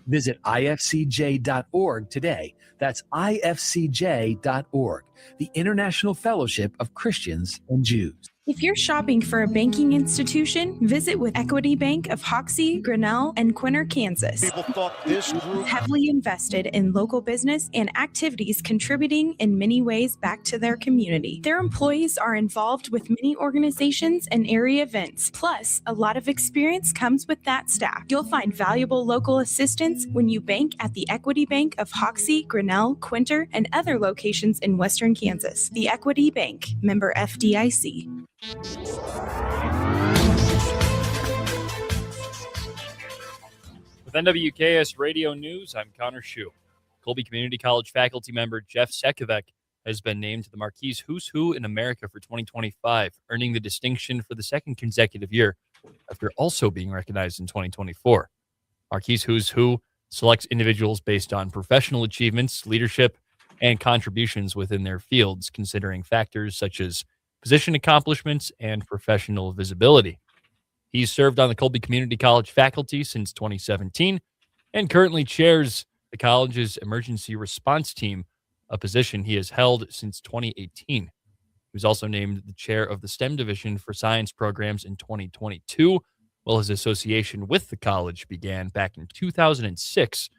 Visit ifcj.org today. That's ifcj.org, the International Fellowship of Christians and Jews. If you're shopping for a banking institution, visit with Equity Bank of Hoxie, Grinnell, and Quinter, Kansas. People thought this group Heavily invested in local business and activities contributing in many ways back to their community. Their employees are involved with many organizations and area events. Plus, a lot of experience comes with that staff. You'll find valuable local assistance when you bank at the Equity Bank of Hoxie, Grinnell, Quinter, and other locations in Western Kansas. The Equity Bank, member FDIC. With NWKS Radio News, I'm Connor Schuh. Colby Community College faculty member Jeff Sekovic has been named to the Marquise Who's Who in America for 2025, earning the distinction for the second consecutive year after also being recognized in 2024. Marquise Who's Who selects individuals based on professional achievements, leadership, and contributions within their fields, considering factors such as position accomplishments, and professional visibility. He's served on the Colby Community College faculty since 2017 and currently chairs the college's emergency response team, a position he has held since 2018. He was also named the chair of the STEM division for science programs in 2022, while his association with the college began back in 2006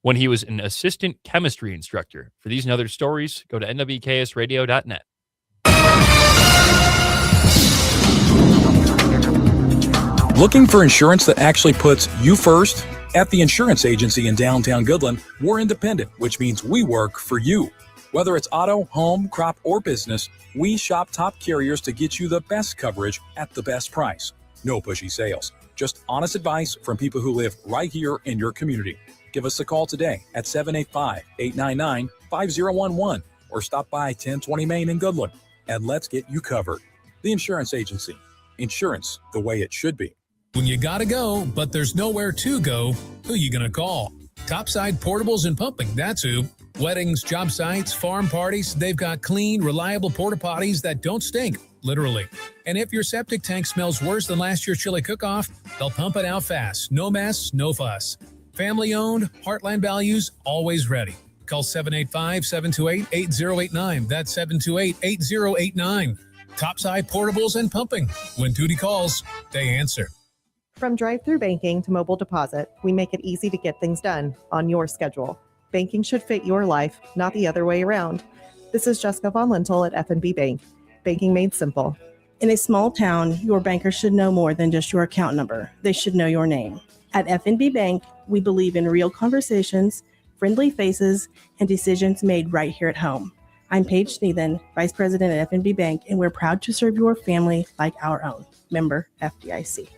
when he was an assistant chemistry instructor. For these and other stories, go to nwksradio.net. Looking for insurance that actually puts you first? At the insurance agency in downtown Goodland, we're independent, which means we work for you. Whether it's auto, home, crop, or business, we shop top carriers to get you the best coverage at the best price. No pushy sales, just honest advice from people who live right here in your community. Give us a call today at 785-899-5011 or stop by 1020 Main in Goodland, and let's get you covered. The insurance agency. Insurance the way it should be. When you gotta go, but there's nowhere to go, who you gonna call? Topside Portables and Pumping, that's who. Weddings, job sites, farm parties, they've got clean, reliable porta potties that don't stink, literally. And if your septic tank smells worse than last year's chili cook-off, they'll pump it out fast. No mess, no fuss. Family owned, Heartland values, always ready. Call 785-728-8089. That's 728-8089. Topside Portables and Pumping. When Tootie calls, they answer. From drive-through banking to mobile deposit, we make it easy to get things done on your schedule. Banking should fit your life, not the other way around. This is Jessica Von Lintel at F&B Bank. Banking made simple. In a small town, your banker should know more than just your account number. They should know your name. At F&B Bank, we believe in real conversations, friendly faces, and decisions made right here at home. I'm Paige Sneathen, Vice President at F&B Bank, and we're proud to serve your family like our own. Member FDIC.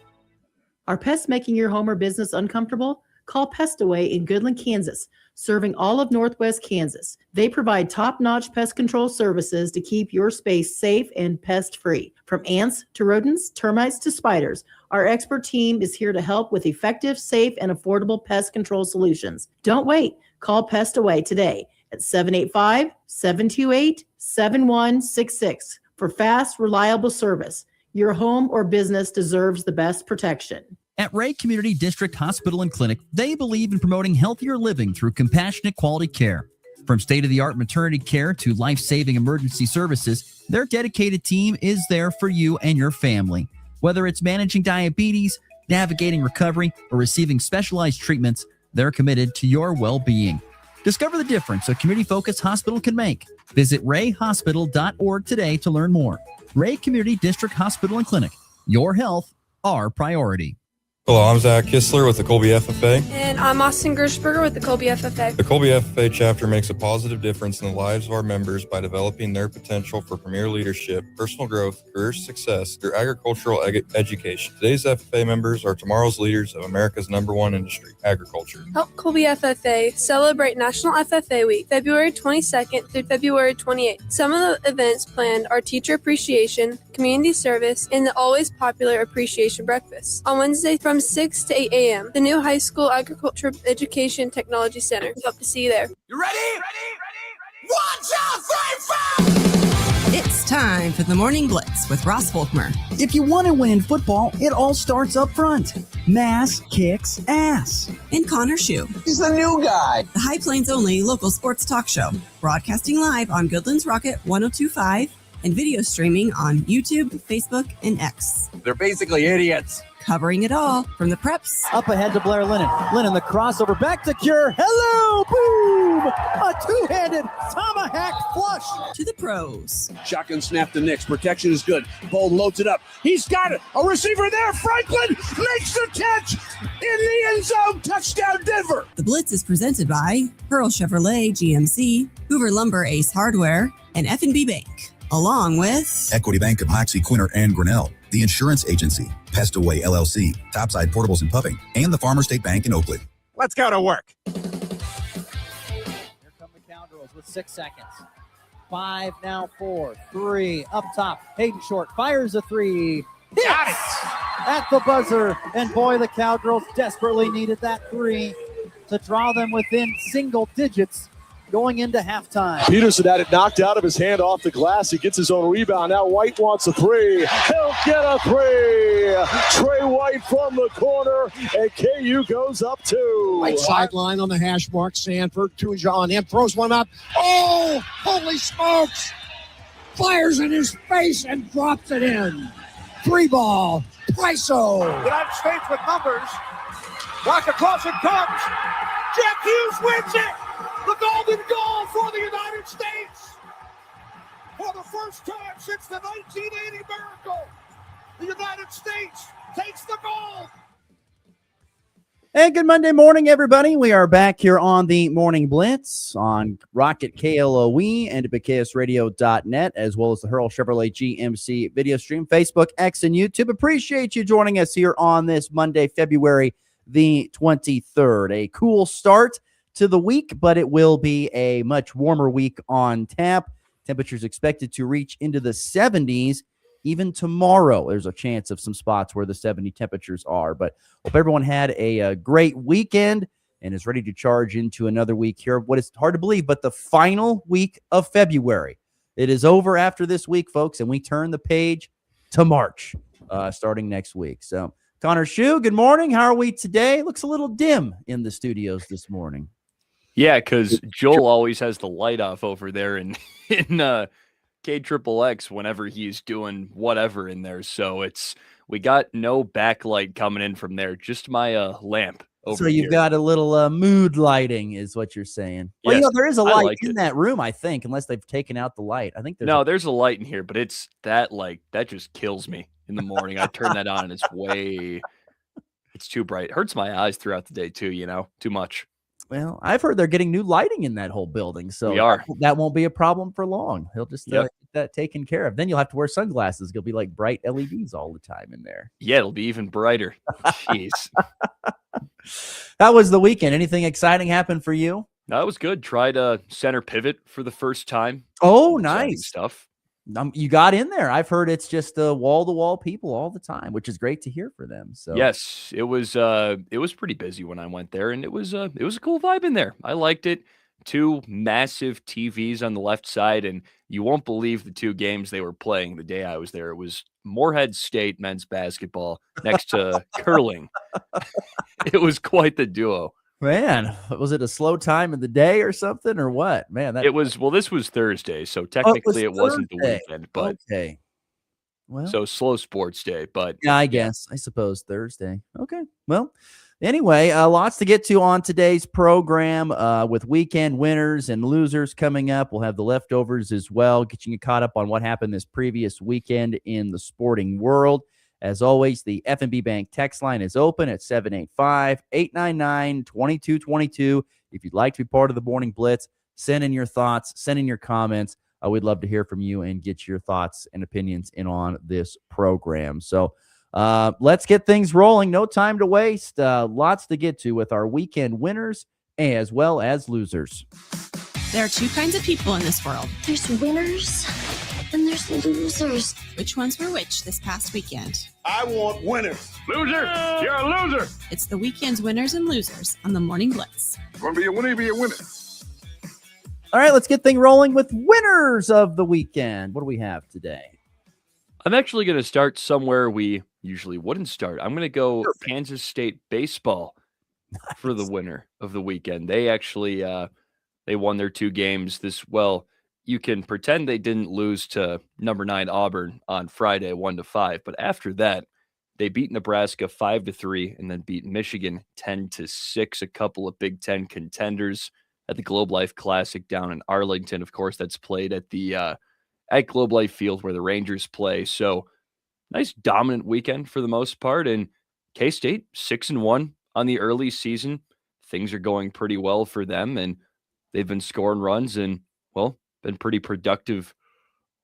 Are pests making your home or business uncomfortable? Call Pestaway in Goodland, Kansas, serving all of Northwest Kansas. They provide top-notch pest control services to keep your space safe and pest-free. From ants to rodents, termites to spiders, our expert team is here to help with effective, safe, and affordable pest control solutions. Don't wait. Call Pestaway today at 785-728-7166 for fast, reliable service. Your home or business deserves the best protection. At Ray Community District Hospital and Clinic, they believe in promoting healthier living through compassionate quality care. From state-of-the-art maternity care to life-saving emergency services, their dedicated team is there for you and your family. Whether it's managing diabetes, navigating recovery, or receiving specialized treatments, they're committed to your well-being. Discover the difference a community-focused hospital can make. Visit rayhospital.org today to learn more. Ray Community District Hospital and Clinic. Your health, our priority. Hello, I'm Zach Kistler with the Colby FFA. And I'm Austin Gershberger with the Colby FFA. The Colby FFA chapter makes a positive difference in the lives of our members by developing their potential for premier leadership, personal growth, career success through agricultural education. Today's FFA members are tomorrow's leaders of America's #1 industry, agriculture. Help Colby FFA celebrate National FFA Week, February 22nd through February 28th. Some of the events planned are teacher appreciation, community service, and the always popular appreciation breakfast. On Wednesday from 6 to 8 a.m., the new high school agriculture education technology center. We hope to see you there. You ready? Ready? 1, 2, 3, 4! It's time for the Morning Blitz with Ross Volkmer. If you want to win in football, it all starts up front. Mass kicks ass. And Connor Schuh. He's the new guy. The High Plains only local sports talk show. Broadcasting live on Goodland's Rocket 102.5 and video streaming on YouTube, Facebook, and X. They're basically idiots. Covering it all from the preps. Up ahead to Blair Lennon. Lennon, the crossover back to Cure. Hello, boom! A two-handed tomahawk flush. To the pros. Shotgun snap to Nix. Protection is good. Bold loads it up. He's got it. A receiver there. Franklin makes the catch in the end zone. Touchdown, Denver. The Blitz is presented by Pearl Chevrolet GMC, Hoover Lumber Ace Hardware, and F&B Bank. Along with Equity Bank of Hoxie, Quinter, and Grinnell, the Insurance Agency, Pestaway LLC, Topside Portables and Pumping, and the Farmer State Bank in Oakley. Let's go to work. Here come the Cowgirls with 6 seconds. 5, now 4, 3, up top. Hayden Short fires a 3. Got it. At the buzzer. And boy, the Cowgirls desperately needed that 3 to draw them within single digits going into halftime. Peterson had it knocked out of his hand off the glass. He gets his own rebound. Now White wants a 3. He'll get a 3. Trey White from the corner, and KU goes up 2. Right sideline on the hash mark. Sanford, 2 on him, throws one up. Oh, holy smokes! Fires in his face and drops it in. 3 ball. Priso. United States with numbers. Back across it comes. Jack Hughes wins it. The golden goal for the United States. For the first time since the 1980 miracle, the United States takes the gold. And good Monday morning, everybody. We are back here on the Morning Blitz on Rocket KLOE and BKSradio.net, as well as the Hurl Chevrolet GMC video stream, Facebook, X, and YouTube. Appreciate you joining us here on this Monday, February the 23rd. A cool start to the week, but it will be a much warmer week on tap. Temperatures expected to reach into the 70s even tomorrow. There's a chance of some spots where the 70 temperatures are, but hope everyone had a great weekend and is ready to charge into another week here. What is hard to believe, but the final week of February. It is over after this week, folks, and we turn the page to March starting next week. So Connor Schuh, good morning. How are we today? Looks a little dim in the studios this morning. Yeah, because Joel always has the light off over there in KXXX whenever he's doing whatever in there. So we got no backlight coming in from there, just my lamp over So you've here. got a little mood lighting is what you're saying. Well, Yes, there is a I light like in it. that room, I think, unless they've taken out the light. I think There's a light in here, but it's that light that just kills me in the morning. I turn that on and it's too bright. It hurts my eyes throughout the day too, too much. Well, I've heard they're getting new lighting in that whole building, so We are. that won't be a problem for long. He'll just Yep. get that taken care of. Then you'll have to wear sunglasses. You'll be like bright LEDs all the time in there. Yeah, it'll be even brighter. Jeez. How was the weekend? Anything exciting happen for you? That was good. Tried a center pivot for the first time. Oh, Exciting nice stuff. You got in there. I've heard it's just wall-to-wall people all the time, which is great to hear for them. So Yes, it was pretty busy when I went there, and it was a cool vibe in there. I liked it. 2 massive TVs on the left side, and you won't believe the 2 games they were playing the day I was there. It was Morehead State men's basketball next to curling. It was quite the duo. Man, was it a slow time of the day or something, or what? Man, It was, well, this was Thursday, so technically it wasn't the Thursday. weekend, but Okay. Well, so slow sports day, but yeah, I guess. I suppose Thursday. Okay. Well, anyway, lots to get to on today's program with weekend winners and losers coming up. We'll have the leftovers as well, getting you caught up on what happened this previous weekend in the sporting world. As always, the F&B Bank text line is open at 785-899-2222. If you'd like to be part of the Morning Blitz, send in your thoughts, send in your comments. We'd love to hear from you and get your thoughts and opinions in on this program. So let's get things rolling. No time to waste. Lots to get to with our weekend winners as well as losers. There are 2 kinds of people in this world. There's winners and there's losers. Which ones were which this past weekend? I want winners. Loser. You're a loser. It's the weekend's winners and losers on the Morning Blitz. Want to be a winner, be a winner. All right, let's get things rolling with winners of the weekend. What do we have today? I'm actually going to start somewhere we usually wouldn't start. I'm going to go Kansas State baseball for the winner of the weekend. They actually they won their 2 games this well. You can pretend they didn't lose to number 9 Auburn on Friday 1-5, but after that, they beat Nebraska 5-3 and then beat Michigan 10-6. A couple of Big Ten contenders at the Globe Life Classic down in Arlington. Of course, that's played at the at Globe Life Field where the Rangers play. So nice dominant weekend for the most part. And K-State 6-1 on the early season. Things are going pretty well for them, and they've been scoring runs and, well, been pretty productive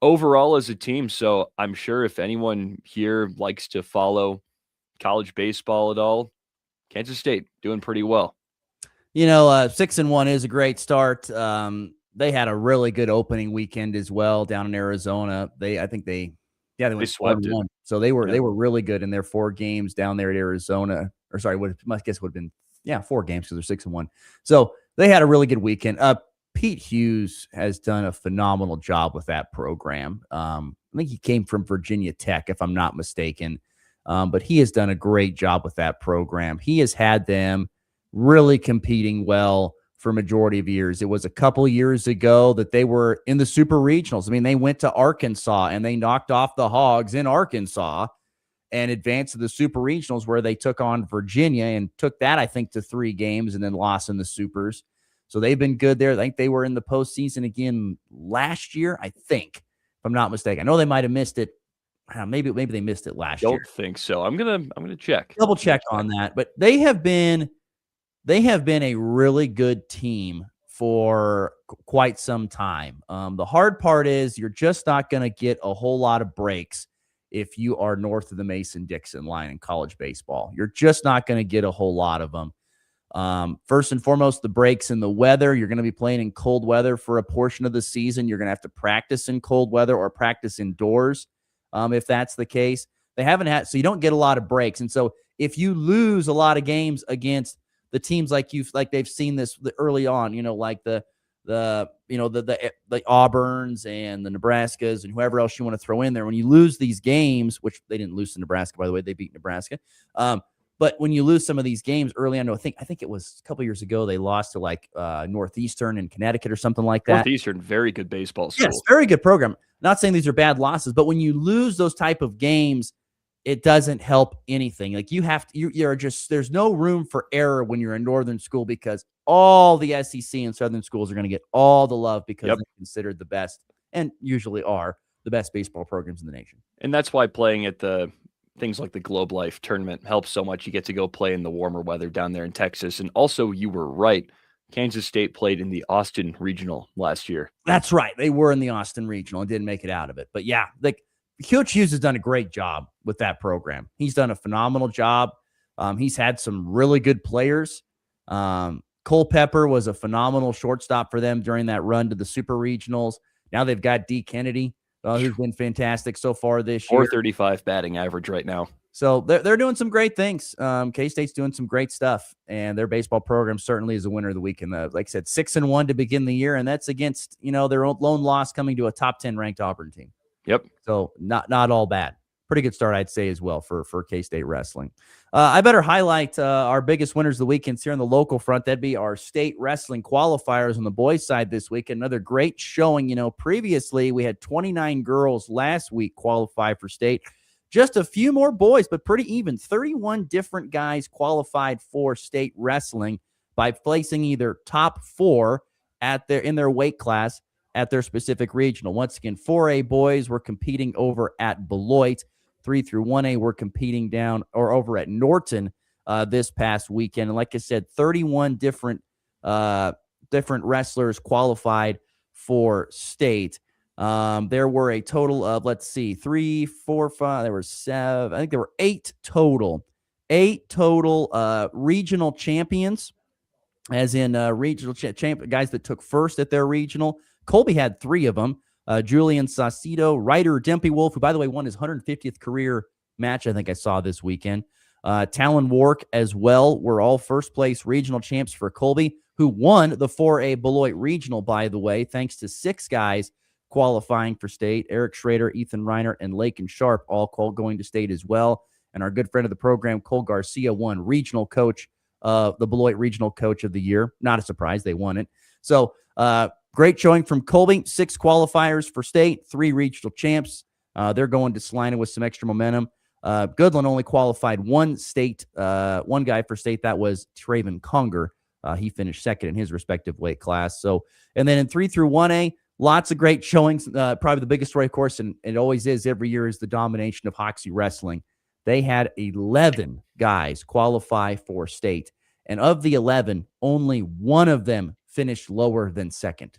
overall as a team. So I'm sure if anyone here likes to follow college baseball at all, Kansas State doing pretty well. 6-1 is a great start. They had a really good opening weekend as well down in Arizona. They went swept it. 4-1. So they were really good in their 4 games down there at Arizona. Or sorry, I guess would have been 4 games because they're 6-1. So they had a really good weekend. Pete Hughes has done a phenomenal job with that program. I think he came from Virginia Tech, if I'm not mistaken. But he has done a great job with that program. He has had them really competing well for a majority of years. It was a couple years ago that they were in the super regionals. I mean, they went to Arkansas and they knocked off the Hogs in Arkansas and advanced to the super regionals where they took on Virginia and took that, I think, to 3 games and then lost in the supers. So they've been good there. I think they were in the postseason again last year, I think, if I'm not mistaken. I know they might have missed it. Maybe they missed it last year. Don't think so. I'm gonna check. Double check on that. But they have been a really good team for quite some time. The hard part is you're just not going to get a whole lot of breaks if you are north of the Mason-Dixon line in college baseball. You're just not going to get a whole lot of them. First and foremost, the breaks in the weather. You're going to be playing in cold weather for a portion of the season. You're going to have to practice in cold weather or practice indoors if that's the case. They haven't had, so you don't get a lot of breaks. And so if you lose a lot of games against the teams like they've seen this early on, like the Auburns and the Nebraskas and whoever else you want to throw in there, when you lose these games, which they didn't lose to Nebraska, by the way, they beat Nebraska. But when you lose some of these games early on, I think it was a couple years ago, they lost to Northeastern in Connecticut or something like that. Northeastern, very good baseball school. Yes, very good program. Not saying these are bad losses, but when you lose those type of games, it doesn't help anything. Like there's no room for error when you're a Northern school because all the SEC and Southern schools are going to get all the love because they're considered the best and usually are the best baseball programs in the nation. And that's why playing at the things like the Globe Life tournament helps so much. You get to go play in the warmer weather down there in Texas. And also, you were right. Kansas State played in the Austin Regional last year. That's right. They were in the Austin Regional and didn't make it out of it. But yeah, Coach Hughes has done a great job with that program. He's done a phenomenal job. He's had some really good players. Culpepper was a phenomenal shortstop for them during that run to the Super Regionals. Now they've got D. Kennedy, who's been fantastic so far this year. 435 batting average right now. So they're doing some great things. K-State's doing some great stuff, and their baseball program certainly is a winner of the weekend. Like I said, 6-1 to begin the year, and that's against their own lone loss coming to a top 10 ranked Auburn team. Yep. So not all bad. Pretty good start, I'd say, as well for K-State wrestling. I better highlight our biggest winners of the weekend here on the local front. That'd be our state wrestling qualifiers on the boys' side this week. Another great showing. Previously we had 29 girls last week qualify for state. Just a few more boys, but pretty even. 31 different guys qualified for state wrestling by placing either top 4 in their weight class at their specific regional. Once again, 4A boys were competing over at Beloit. 3 through 1A were competing down or over at Norton this past weekend. And like I said, 31 different wrestlers qualified for state. There were a total of, 3, 4, 5, there were 7. I think there were 8 total. 8 total regional champions, as in regional guys that took first at their regional. Colby had 3 of them. Julian Saucedo, Ryder Dempy Wolf, who, by the way, won his 150th career match, I think I saw this weekend. Talon Wark as well were all first-place regional champs for Colby. who won the 4A Beloit Regional, by the way, thanks to 6 guys qualifying for state. Eric Schrader, Ethan Reiner, and Lakin Sharp all going to state as well. And our good friend of the program, Cole Garcia, won regional coach, the Beloit Regional Coach of the Year. Not a surprise, they won it. So great showing from Colby. 6 qualifiers for state, 3 regional champs. They're going to Salina with some extra momentum. Goodland only qualified 1 guy for state. That was Traven Conger. He finished second in his respective weight class. So, and then in 3 through 1A, lots of great showings. Probably the biggest story, of course, and it always is every year, is the domination of Hoxie wrestling. They had 11 guys qualify for state. And of the 11, only 1 of them finished lower than second.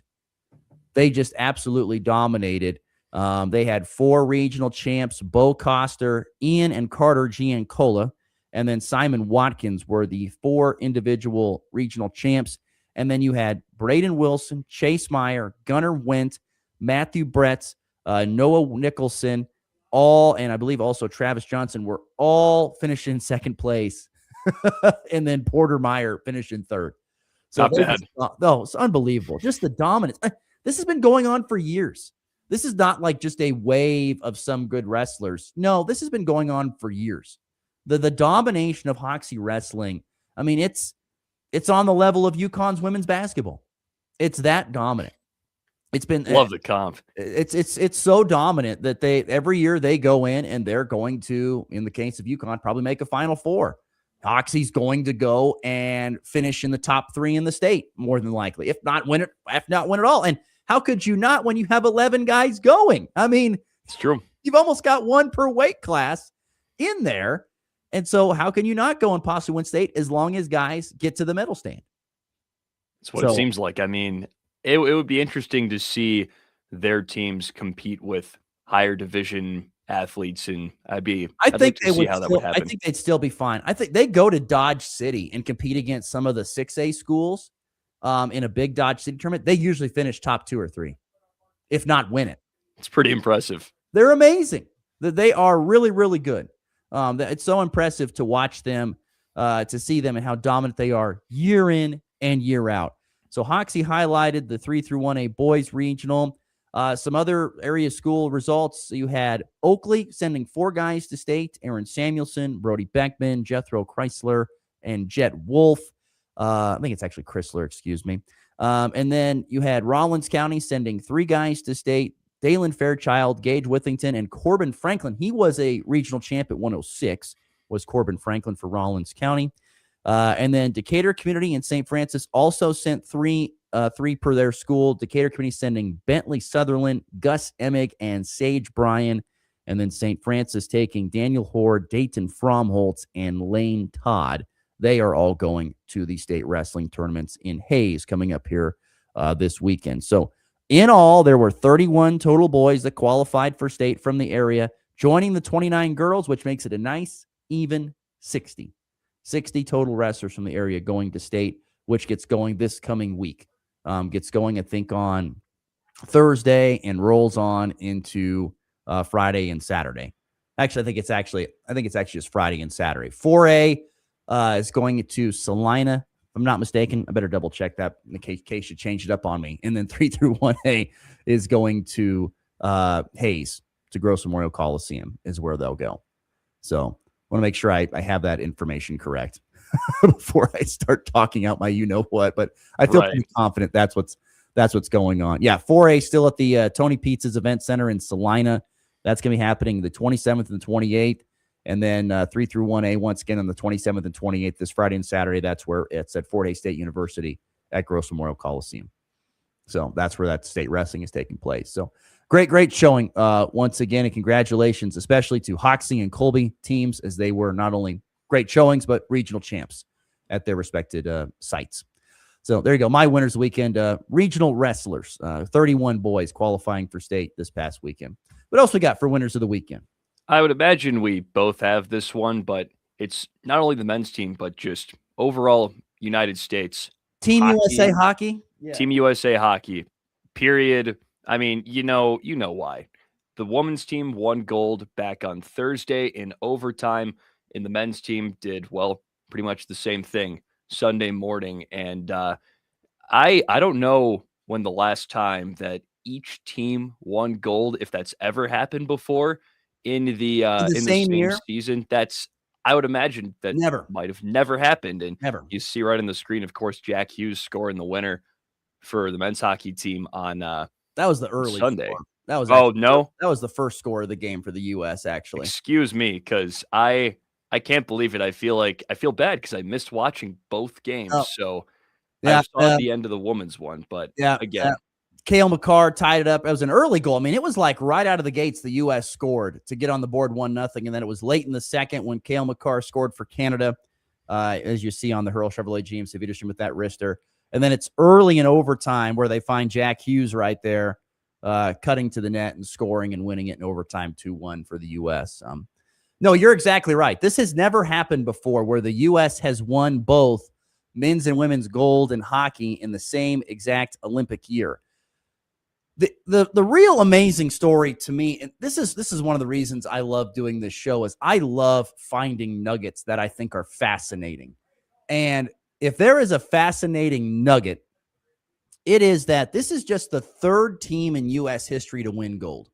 They just absolutely dominated. They had 4 regional champs, Bo Coster, Ian and Carter Giancola, and then Simon Watkins were the 4 individual regional champs. And then you had Braden Wilson, Chase Meyer, Gunnar Wendt, Matthew Bretz, Noah Nicholson, and I believe also Travis Johnson were all finished in second place. And then Porter Meyer finished in third. So not bad. It's unbelievable. Just the dominance. This has been going on for years. This is not like just a wave of some good wrestlers. No, this has been going on for years. The domination of Hoxie wrestling, I mean, it's on the level of UConn's women's basketball. It's that dominant. It's been love the comp. It's so dominant that every year they go in and they're going to, in the case of UConn, probably make a Final Four. Hoxie's going to go and finish in the top 3 in the state, more than likely, if not win it all. And how could you not when you have 11 guys going? I mean, it's true. You've almost got 1 per weight class in there. And so how can you not go and possibly win state as long as guys get to the medal stand? That's what it seems like. I mean, it would be interesting to see their teams compete with higher division athletes, and I think they would how that would happen. I think they'd still be fine. I think they go to Dodge City and compete against some of the 6A schools in a big Dodge City tournament. They usually finish top 2 or 3, if not win it. It's pretty impressive. They're amazing. They are really, really good. It's so impressive to watch them, to see them and how dominant they are year in and year out. So Hoxie highlighted the 3 through 1A boys regional. Some other area school results. You had Oakley sending 4 guys to state: Aaron Samuelson, Brody Beckman, Jethro Chrysler, and Jet Wolf. I think it's actually Chrysler, excuse me. And then you had Rollins County sending 3 guys to state: Dalen Fairchild, Gage Withington, and Corbin Franklin. He was a regional champ at 106, was Corbin Franklin for Rollins County. And then Decatur Community and St. Francis also sent 3 per their school. Decatur Community sending Bentley Sutherland, Gus Emig, and Sage Bryan. And then St. Francis taking Daniel Hoard, Dayton Fromholtz, and Lane Todd. They are all going to the state wrestling tournaments in Hayes coming up here this weekend. So in all, there were 31 total boys that qualified for state from the area, joining the 29 girls, which makes it a nice, even 60. 60 total wrestlers from the area going to state, which gets going this coming week. Gets going, I think, on Thursday and rolls on into Friday and Saturday. Actually, I think it's actually just Friday and Saturday. 4A is going to Salina, if I'm not mistaken. I better double check that in case you change it up on me. And then 3 through 1A is going to Hayes, to Gross Memorial Coliseum is where they'll go. So I want to make sure I have that information correct before I start talking out my you-know-what. But I feel pretty confident that's what's going on. Yeah, 4A still at the Tony Pizza's Event Center in Salina. That's going to be happening the 27th and 28th. And then 3 through 1A, once again, on the 27th and 28th, this Friday and Saturday. That's where it's at Fort Hays State University at Gross Memorial Coliseum. So that's where that state wrestling is taking place. So great showing once again, and congratulations, especially to Hoxie and Colby teams, as they were not only great showings, but regional champs at their respected sites. So there you go. My winners weekend, regional wrestlers, 31 boys qualifying for state this past weekend. What else we got for winners of the weekend? I would imagine we both have this one, but it's not only the men's team, but just overall United States. Team USA hockey? Yeah. Team USA hockey, period. I mean, you know why. The women's team won gold back on Thursday in overtime, and the men's team did, well, pretty much the same thing Sunday morning. And I don't know when the last time that each team won gold, if that's ever happened before in the same same year? season. I would imagine that Never. might have never happened. And Never. you see right on the screen, of course, Jack Hughes scoring the winner for the men's hockey team on That was the early Sunday. score. That was Oh, actually no? that was the first score of the game for the U.S. actually. Excuse me, because I can't believe it. I feel bad because I missed watching both games. Oh. So Yeah, I saw the end of the women's one, but again, Cale McCarr tied it up. It was an early goal. I mean, it was like right out of the gates, the U.S. scored to get on the board 1-0. And then it was late in the second when Cale McCarr scored for Canada, as you see on the Hurl Chevrolet GMC video stream with that wrister. And then it's early in overtime where they find Jack Hughes right there, cutting to the net and scoring and winning it in overtime 2-1 for the U.S. No, you're exactly right. This has never happened before where the U.S. has won both men's and women's gold in hockey in the same exact Olympic year. The real amazing story to me, and this is one of the reasons I love doing this show, is I love finding nuggets that I think are fascinating. And if there is a fascinating nugget, it is that this is just the third team in U.S. history to win gold.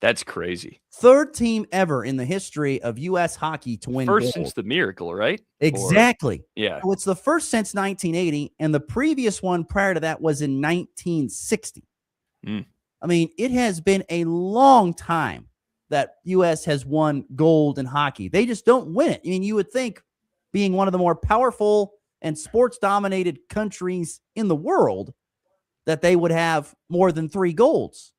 that's crazy. Third team ever in the history of U.S. hockey to win First gold. since the Miracle, right? Exactly. Yeah. So it's the first since 1980, and the previous one prior to that was in 1960. I mean, it has been a long time that U.S. has won gold in hockey. They just don't win it. I mean, you would think, being one of the more powerful and sports-dominated countries in the world, that they would have more than 3 golds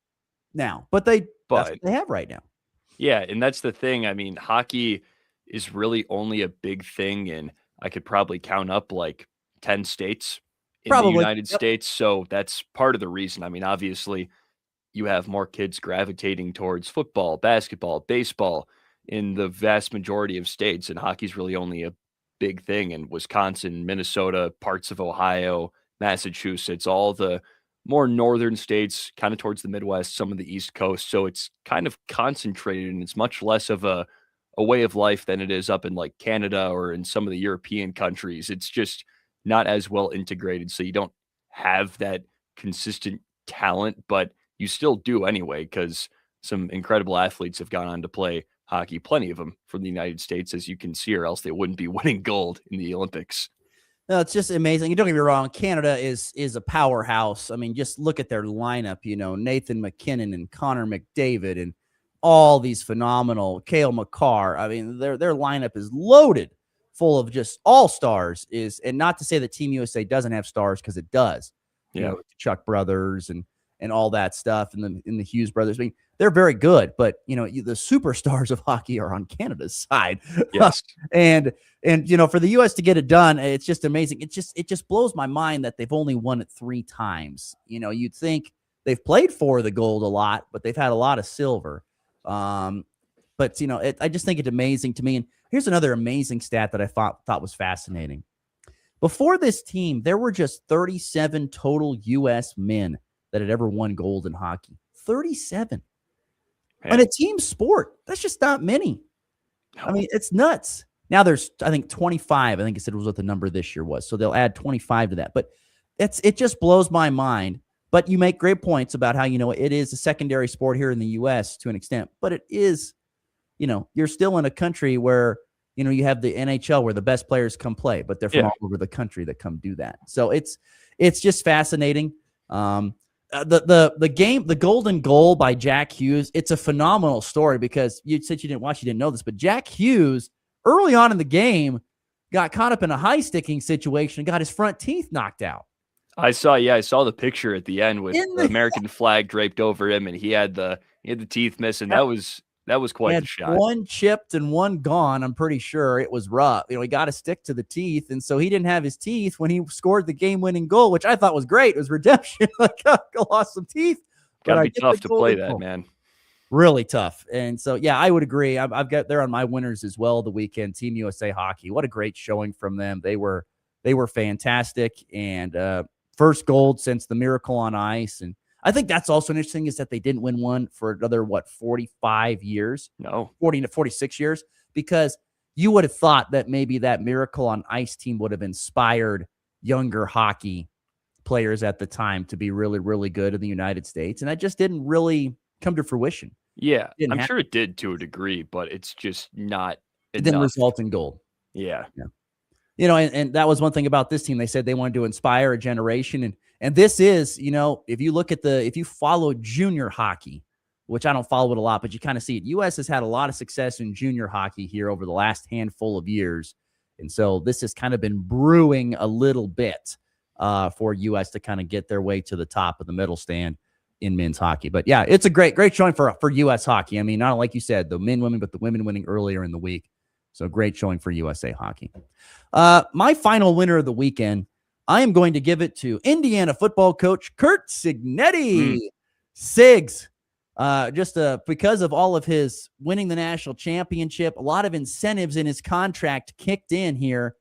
now. But that's what they have right now. Yeah, and that's the thing. I mean, hockey is really only a big thing, and I could probably count up like 10 states in the United States. So that's part of the reason. I mean, obviously, you have more kids gravitating towards football, basketball, baseball in the vast majority of states, and hockey's really only a big thing in Wisconsin, Minnesota, parts of Ohio, Massachusetts, all the more northern states, kind of towards the Midwest, some of the East Coast. So it's kind of concentrated, and it's much less of a way of life than it is up in like Canada or in some of the European countries. It's just not as well integrated. So you don't have that consistent talent, but you still do anyway, because some incredible athletes have gone on to play hockey, plenty of them from the United States, as you can see, or else they wouldn't be winning gold in the Olympics. No, it's just amazing. You don't get me wrong. Canada is a powerhouse. I mean, just look at their lineup, Nathan McKinnon and Connor McDavid and all these phenomenal Cale McCarr. I mean, their lineup is loaded full of just all-stars, and not to say that Team USA doesn't have stars, because it does. Yeah. Chuck brothers and all that stuff, and the Hughes brothers. I mean, they're very good, but the superstars of hockey are on Canada's side. Yes. and for the U.S. to get it done, it's just amazing. It just blows my mind that they've only won it 3 times. You'd think they've played for the gold a lot, but they've had a lot of silver. But I just think it's amazing to me. And here's another amazing stat that I thought was fascinating. Before this team, there were just 37 total U.S. men that had ever won gold in hockey. 37. And a team sport, that's just not many. I mean, it's nuts. Now there's, I think, 25. I think it said was what the number this year was. So they'll add 25 to that. But it just blows my mind. But you make great points about how, it is a secondary sport here in the U.S. to an extent. But it is, you're still in a country where, you have the NHL where the best players come play, but they're from all over the country that come do that. So it's just fascinating. The game, the golden goal by Jack Hughes, it's a phenomenal story, because you said you didn't know this, but Jack Hughes early on in the game got caught up in a high sticking situation and got his front teeth knocked out. I saw the picture at the end with the American flag draped over him, and he had the teeth missing. That was quite the shot. One chipped and one gone. I'm pretty sure it was rough. He got to stick to the teeth, and so he didn't have his teeth when he scored the game-winning goal, which I thought was great. It was redemption. I lost some teeth. Gotta be tough to play that, man. Really tough. And so, yeah, I would agree. I've got they're on my winners as well the weekend. Team USA Hockey. What a great showing from them. They were fantastic, and first gold since the Miracle on Ice. And I think that's also interesting, is that they didn't win one for another, 45 years? No. 40 to 46 years, because you would have thought that maybe that Miracle on Ice team would have inspired younger hockey players at the time to be really, really good in the United States. And that just didn't really come to fruition. Yeah, Didn't I'm happen. sure it did to a degree, but it's just not It didn't enough. result in gold. Yeah. And that was one thing about this team. They said they wanted to inspire a generation. And this is, if you look at if you follow junior hockey, which I don't follow it a lot, but you kind of see it. U.S. has had a lot of success in junior hockey here over the last handful of years. And so this has kind of been brewing a little bit for U.S. to kind of get their way to the top of the middle stand in men's hockey. But yeah, it's a great showing for U.S. hockey. I mean, not like you said, the men, women, but the women winning earlier in the week. So great showing for USA hockey. My final winner of the weekend, I am going to give it to Indiana football coach Curt Cignetti. Sigs. Because of all of his winning the national championship, a lot of incentives in his contract kicked in here.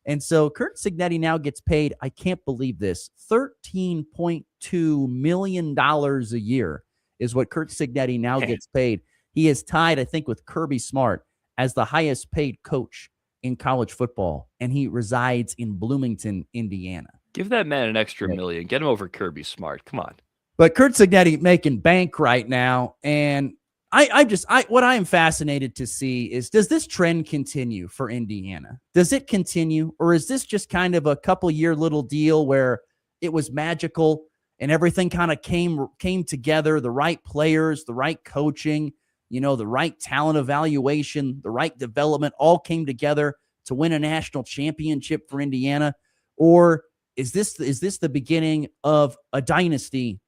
And so Curt Cignetti now gets paid, I can't believe this, $13.2 million a year is what Curt Cignetti now gets paid. He is tied, I think, with Kirby Smart as the highest paid coach in college football, and he resides in Bloomington, Indiana. Give that man an extra million. Get him over Kirby Smart. Come on. But Curt Cignetti making bank right now, and what I am fascinated to see is, does this trend continue for Indiana? Does it continue, or is this just kind of a couple-year little deal where it was magical and everything kind of came together, the right players, the right coaching, the right talent evaluation, the right development all came together to win a national championship for Indiana? Or is this the beginning of a dynasty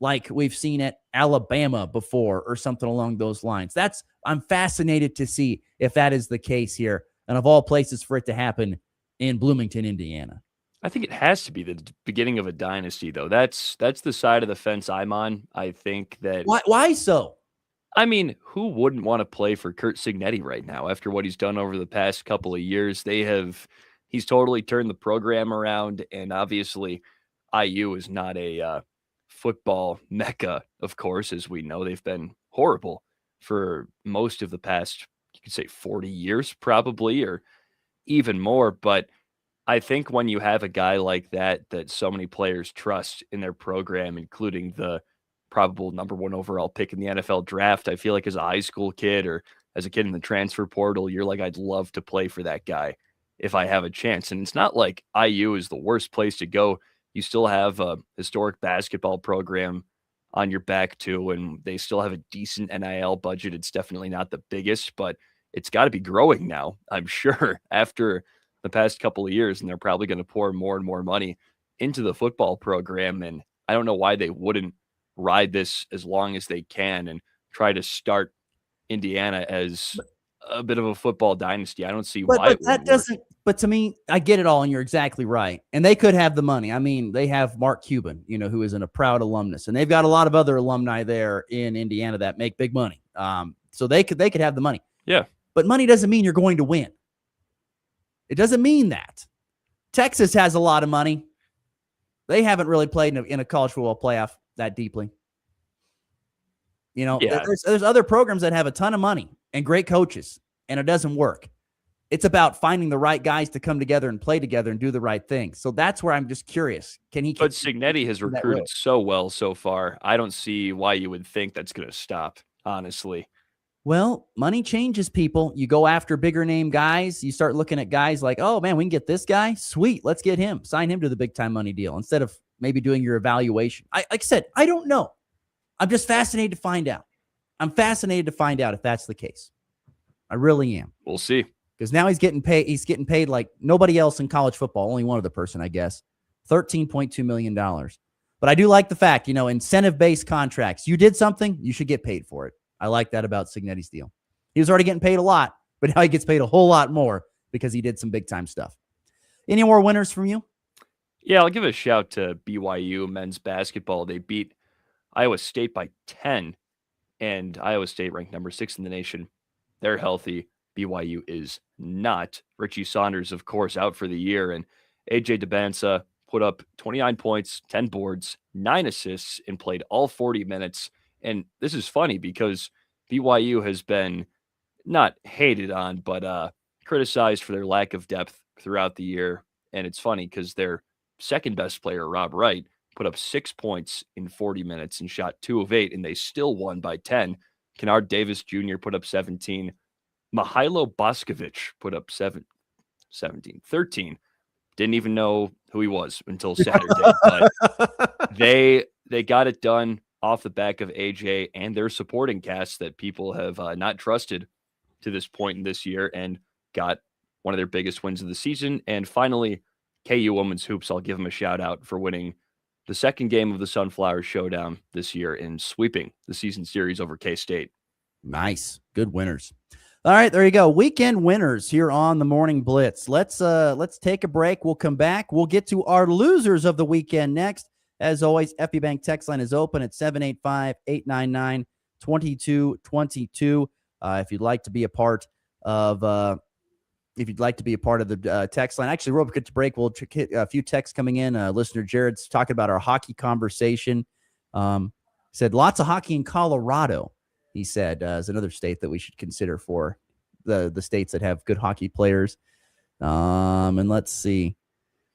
like we've seen at Alabama before or something along those lines? I'm fascinated to see if that is the case here. And of all places for it to happen in Bloomington, Indiana. I think it has to be the beginning of a dynasty, though. That's the side of the fence I'm on. I think that. Why so? I mean, who wouldn't want to play for Curt Cignetti right now after what he's done over the past couple of years? He's totally turned the program around, and obviously IU is not a football mecca, of course, as we know. They've been horrible for most of the past, you could say 40 years probably, or even more. But I think when you have a guy like that so many players trust in their program, including the probable number 1 overall pick in the NFL draft, I feel like as a high school kid or as a kid in the transfer portal, you're like, I'd love to play for that guy if I have a chance. And it's not like IU is the worst place to go. You still have a historic basketball program on your back too, and they still have a decent NIL budget. It's definitely not the biggest, but it's got to be growing now, I'm sure, after the past couple of years, and they're probably going to pour more and more money into the football program. And I don't know why they wouldn't ride this as long as they can and try to start Indiana as a bit of a football dynasty. I don't see why but that doesn't. But to me, I get it all, and you're exactly right. And they could have the money. I mean, they have Mark Cuban, who is a proud alumnus, and they've got a lot of other alumni there in Indiana that make big money. So they could have the money. Yeah. But money doesn't mean you're going to win. It doesn't mean that. Texas has a lot of money. They haven't really played in a college football playoff that deeply. There's other programs that have a ton of money and great coaches, and it doesn't work. It's about finding the right guys to come together and play together and do the right thing. So that's where I'm just curious. But Cignetti has recruited so well so far. I don't see why you would think that's going to stop, honestly. Well, money changes people. You go after bigger name guys. You start looking at guys like, oh, man, we can get this guy. Sweet. Let's get him. Sign him to the big time money deal instead of maybe doing your evaluation. Like I said, I don't know. I'm just fascinated to find out. I'm fascinated to find out if that's the case. I really am. We'll see. Because now he's getting paid. He's getting paid like nobody else in college football. Only one other person, I guess. $13.2 million. But I do like the fact, incentive-based contracts. You did something, you should get paid for it. I like that about Cignetti's deal. He was already getting paid a lot, but now he gets paid a whole lot more because he did some big-time stuff. Any more winners from you? Yeah, I'll give a shout to BYU men's basketball. They beat Iowa State by 10, and Iowa State ranked number 6 in the nation. They're healthy. BYU is not. Richie Saunders, of course, out for the year, and AJ DeBansa put up 29 points, 10 boards, 9 assists, and played all 40 minutes. And this is funny because BYU has been not hated on, but criticized for their lack of depth throughout the year. And it's funny because they're second best player, Rob Wright, put up 6 points in 40 minutes and shot 2 of 8, and they still won by 10. Kennard Davis Jr. put up 17. Mihailo Boskovic put up 13. Didn't even know who he was until Saturday. But they got it done off the back of AJ and their supporting cast that people have not trusted to this point in this year, and got one of their biggest wins of the season. And finally, KU Women's Hoops, I'll give them a shout out for winning the second game of the Sunflower Showdown this year and sweeping the season series over K-State. Nice. Good winners. All right, there you go. Weekend winners here on the Morning Blitz. Let's take a break. We'll come back. We'll get to our losers of the weekend next. As always, FB Bank text line is open at 785-899-2222. If you'd like to be a part of the text line. Actually, real quick to break, we'll hit a few texts coming in. Listener Jared's talking about our hockey conversation. Said lots of hockey in Colorado. He said is another state that we should consider for the states that have good hockey players. And let's see.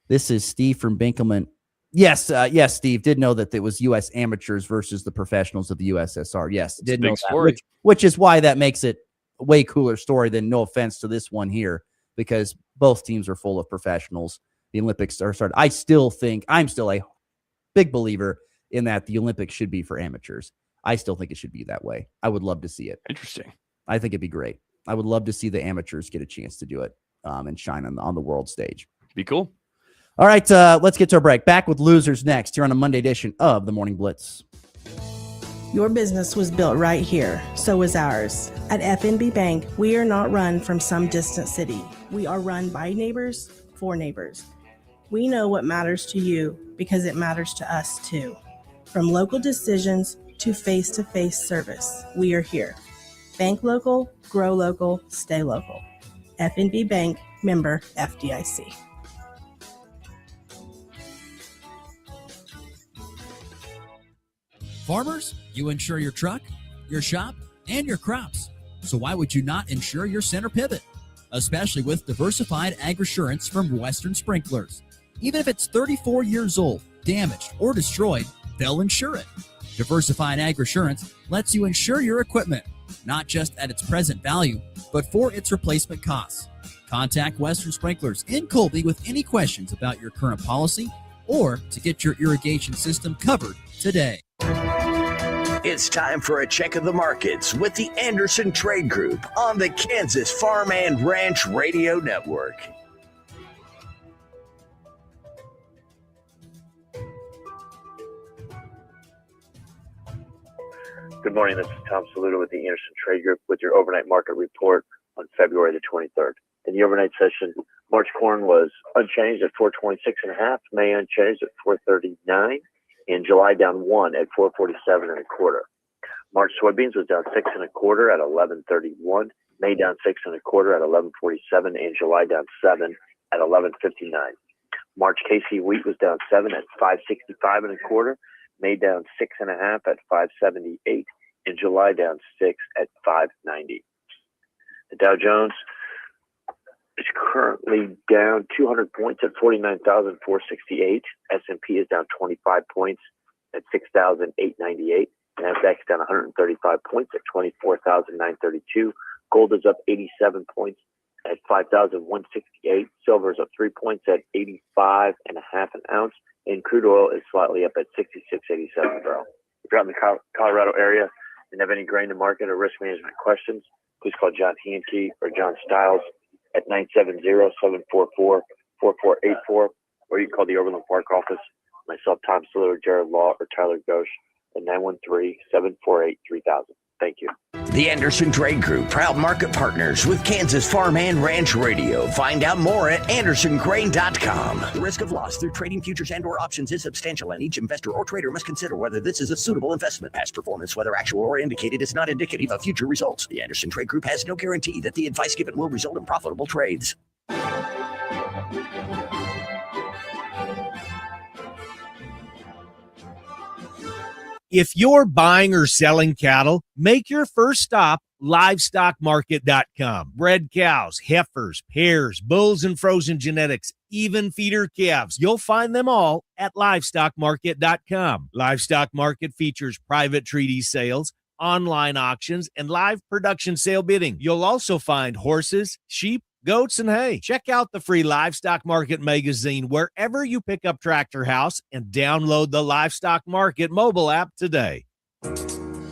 This is Steve from Binkelman. Yes, Steve did know that it was U.S. amateurs versus the professionals of the USSR. Yes, did know that, which is why that makes it a way cooler story than, no offense to this one here, because both teams are full of professionals. The Olympics are started. I'm still a big believer in that the Olympics should be for amateurs. I still think it should be that way. I would love to see it. Interesting. I think it'd be great. I would love to see the amateurs get a chance to do it and shine on the world stage. Be cool. All right, let's get to our break. Back with losers next here on a Monday edition of the Morning Blitz. Your business was built right here, so was ours. At FNB Bank, we are not run from some distant city. We are run by neighbors for neighbors. We know what matters to you because it matters to us too. From local decisions to face-to-face service, we are here. Bank local, grow local, stay local. FNB Bank, member FDIC. Farmers, you insure your truck, your shop, and your crops. So why would you not insure your center pivot? Especially with diversified agrisurance from Western Sprinklers. Even if it's 34 years old, damaged, or destroyed, they'll insure it. Diversified agrisurance lets you insure your equipment, not just at its present value, but for its replacement costs. Contact Western Sprinklers in Colby with any questions about your current policy or to get your irrigation system covered today. It's time for a check of the markets with the Anderson Trade Group on the Kansas Farm and Ranch Radio Network. Good morning. This is Tom Saluda with the Anderson Trade Group with your overnight market report on February the 23rd. In the overnight session, March corn was unchanged at 426.5, May unchanged at 439, and July down 1 at 447.25. March soybeans was down 6.25 at 1131, May down 6.25 at 1147, and July down 7 at 1159. March KC wheat was down 7 at 565.25, May down 6.5 at 578, and July down 6 at 590. The Dow Jones is currently down 200 points at 49,468. S&P is down 25 points at 6,898. NASDAQ is down 135 points at 24,932. Gold is up 87 points at 5,168. Silver is up 3 points at 85.5 an ounce. And crude oil is slightly up at 66.87 a barrel. If you're out in the Colorado area and have any grain to market or risk management questions, please call John Hanke or John Stiles at 970-744-4484, or you can call the Overland Park office, myself, Tom Stiller, Jared Law, or Tyler Ghosh at 913-748-3000. Thank you. The Anderson Trade Group, proud market partners with Kansas Farm and Ranch Radio. Find out more at andersongrain.com. The risk of loss through trading futures and or options is substantial, and each investor or trader must consider whether this is a suitable investment. Past performance, whether actual or indicated, is not indicative of future results. The Anderson Trade Group has no guarantee that the advice given will result in profitable trades. If you're buying or selling cattle, make your first stop livestockmarket.com. Bred cows, heifers, hares, bulls, and frozen genetics even feeder calves. You'll find them all at livestockmarket.com. Livestock Market features private treaty sales, online auctions, and live production sale bidding. You'll also find horses, sheep, goats, and hay. Check out the free Livestock Market magazine wherever you pick up Tractor House and download the Livestock Market mobile app today.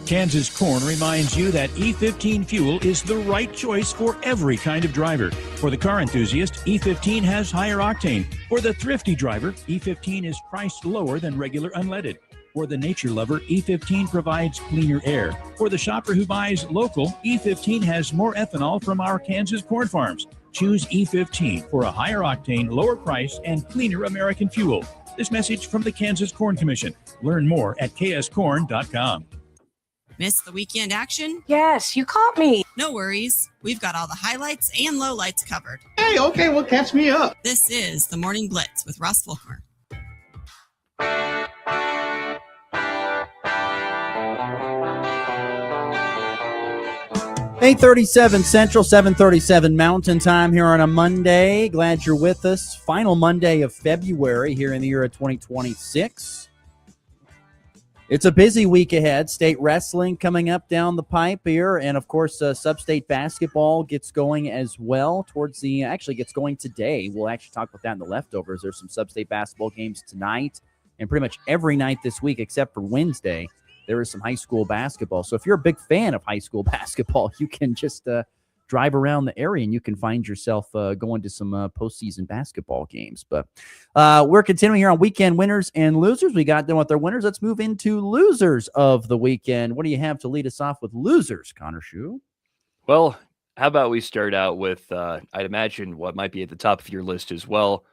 Kansas Corn reminds you that E15 fuel is the right choice for every kind of driver. For the car enthusiast, E15 has higher octane. For the thrifty driver, E15 is priced lower than regular unleaded. For the nature lover, E15 provides cleaner air. For the shopper who buys local, E15 has more ethanol from our Kansas corn farms. Choose E15 for a higher octane, lower price, and cleaner American fuel. This message from the Kansas Corn Commission. Learn more at kscorn.com. Miss the weekend action? Yes, you caught me. No worries. We've got all the highlights and lowlights covered. Hey, okay, well, catch me up. This is the Morning Blitz with Russ Volkmer. 8:37 Central, 7:37 Mountain Time here on a Monday. Glad you're with us. Final Monday of February here in the year of 2026. It's a busy week ahead. State wrestling coming up down the pipe here. And, of course, sub-state basketball gets going as well actually gets going today. We'll actually talk about that in the leftovers. There's some sub-state basketball games tonight and pretty much every night this week except for Wednesday. There is some high school basketball. So if you're a big fan of high school basketball, you can just drive around the area and you can find yourself going to some postseason basketball games. But we're continuing here on weekend winners and losers. We got done with our winners. Let's move into losers of the weekend. What do you have to lead us off with losers, Connor Schuh? Well, how about we start out with, I'd imagine what might be at the top of your list as well,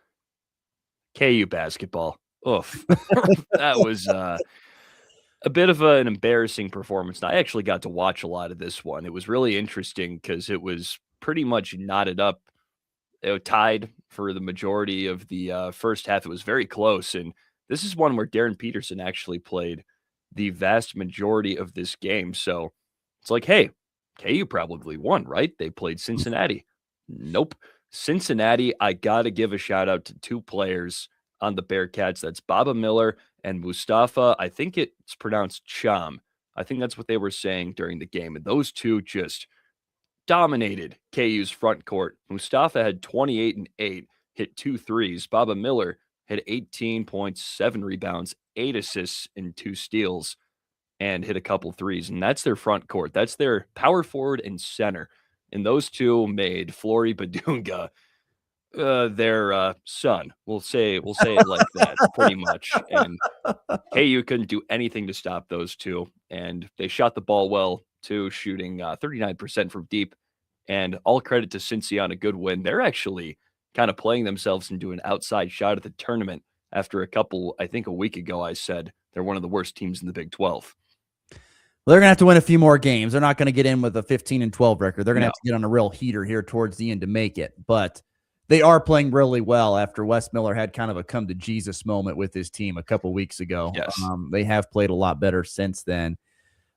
KU basketball. Oof. That was a bit of an embarrassing performance. And I actually got to watch a lot of this one. It was really interesting because it was pretty much knotted up, tied for the majority of the first half. It was very close. And this is one where Darren Peterson actually played the vast majority of this game. So it's like, hey, KU probably won, right? They played Cincinnati. Nope. Cincinnati, I got to give a shout out to two players on the Bearcats. That's Baba Miller and Mustafa. I think it's pronounced Cham. I think that's what they were saying during the game. And those two just dominated KU's front court. Mustafa had 28 and 8, hit 2 threes. Baba Miller had 18.7 rebounds, 8 assists, and 2 steals, and hit a couple threes. And that's their front court. That's their power forward and center. And those two made Flory Badunga their son. We'll say it like that, pretty much. And KU couldn't do anything to stop those two. And they shot the ball well, too, shooting 39% from deep. And all credit to Cincy on a good win. They're actually kind of playing themselves into an outside shot at the tournament after I think a week ago, I said they're one of the worst teams in the Big 12. Well, they're going to have to win a few more games. They're not going to get in with a 15-12 record. They're going to have to get on a real heater here towards the end to make it. But they are playing really well after Wes Miller had kind of a come-to-Jesus moment with his team a couple weeks ago. Yes. They have played a lot better since then.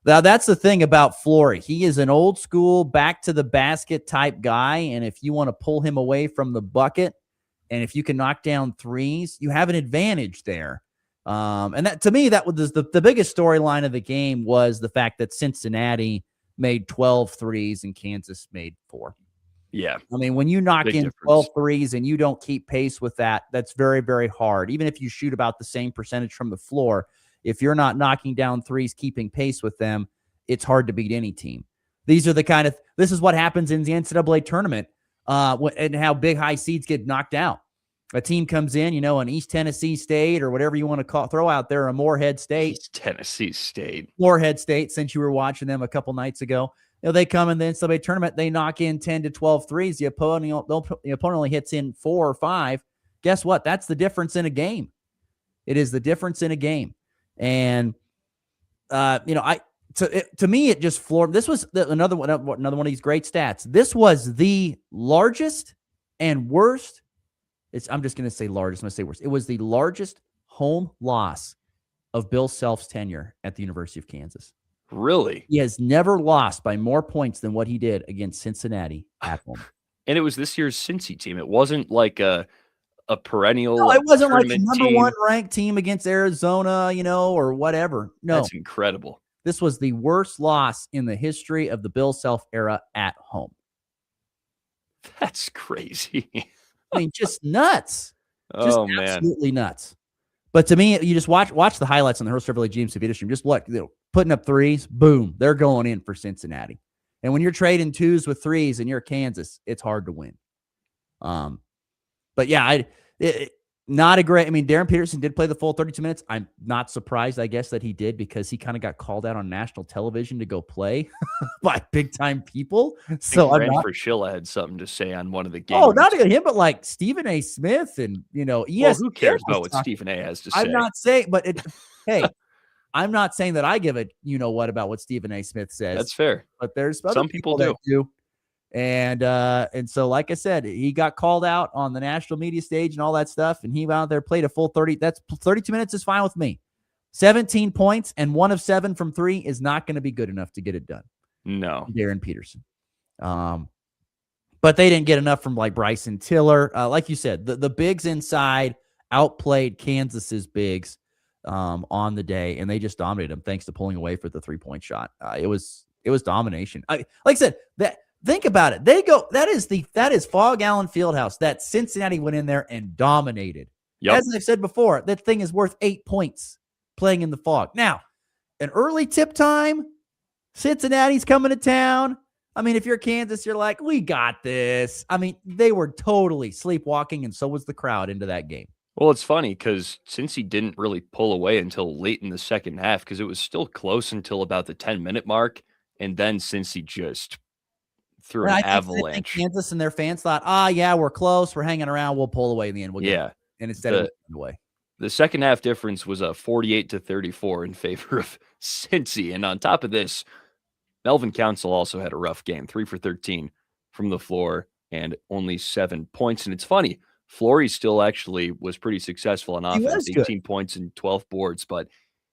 Now, that's the thing about Flory. He is an old-school, back-to-the-basket type guy, and if you want to pull him away from the bucket, and if you can knock down threes, you have an advantage there. And that, to me, that was the biggest storyline of the game was the fact that Cincinnati made 12 threes and Kansas made 4. Yeah. I mean, when you knock in 12 threes and you don't keep pace with that, that's very, very hard. Even if you shoot about the same percentage from the floor, if you're not knocking down threes, keeping pace with them, it's hard to beat any team. This is what happens in the NCAA tournament and how big high seeds get knocked out. A team comes in, an East Tennessee State or whatever you want to throw out there, a Morehead State. East Tennessee State. Morehead State, since you were watching them a couple nights ago. They come in the NCAA tournament, they knock in 10 to 12 threes. The opponent only hits in 4 or 5. Guess what? That's the difference in a game. It is the difference in a game. And, to me, it just floored. This was another one of these great stats. This was the largest and worst. I'm just going to say largest. I'm going to say worst. It was the largest home loss of Bill Self's tenure at the University of Kansas. Really? He has never lost by more points than what he did against Cincinnati at home. And it was this year's Cincy team. It wasn't like a a perennial. No, it wasn't like the tournament number team. one ranked team against Arizona, or whatever. No, That's incredible. this was the worst loss in the history of the Bill Self era at home. That's crazy. I mean, just nuts. Oh, man. Absolutely nuts. But to me, you just watch the highlights on the Hurl Chevrolet GMC video stream. Just look, putting up threes, boom, they're going in for Cincinnati. And when you're trading twos with threes and you're Kansas, it's hard to win. But yeah, not a great. I mean, Darren Peterson did play the full 32 minutes. I'm not surprised, I guess, that he did, because he kind of got called out on national television to go play by big time people. So I'm not. Schilla had something to say on one of the games. Oh, not even him, but like Stephen A. Smith and ESPN. Well, who cares about what Stephen A. has to say? I'm not saying, but hey, I'm not saying that I give a what about what Stephen A. Smith says. That's fair. But there's other some people that do. And so, like I said, he got called out on the national media stage and all that stuff, and he went out there, played a full 30. That's 32 minutes is fine with me. 17 points and 1 of 7 from 3 is not going to be good enough to get it done. No, Darren Peterson. But they didn't get enough from like Bryson Tiller. Like you said, the bigs inside outplayed Kansas's bigs on the day, and they just dominated them thanks to pulling away for the 3-point shot. It was domination. Like I said, think about it. That is Fog Allen Fieldhouse that Cincinnati went in there and dominated. Yep. As I've said before, that thing is worth 8 points playing in the fog. Now, an early tip time, Cincinnati's coming to town. I mean, if you're Kansas, you're like, we got this. I mean, they were totally sleepwalking, and so was the crowd into that game. Well, it's funny because Cincy didn't really pull away until late in the second half, because it was still close until about the 10-minute mark, and then Cincy just through an avalanche. I think Kansas and their fans thought, yeah, we're close. We're hanging around. We'll pull away in the end. And instead of away. The second half difference was a 48-34 in favor of Cincy. And on top of this, Melvin Council also had a rough game, 3 for 13 from the floor and only 7 points. And it's funny, Flory still actually was pretty successful on offense, 18 points and 12 boards, but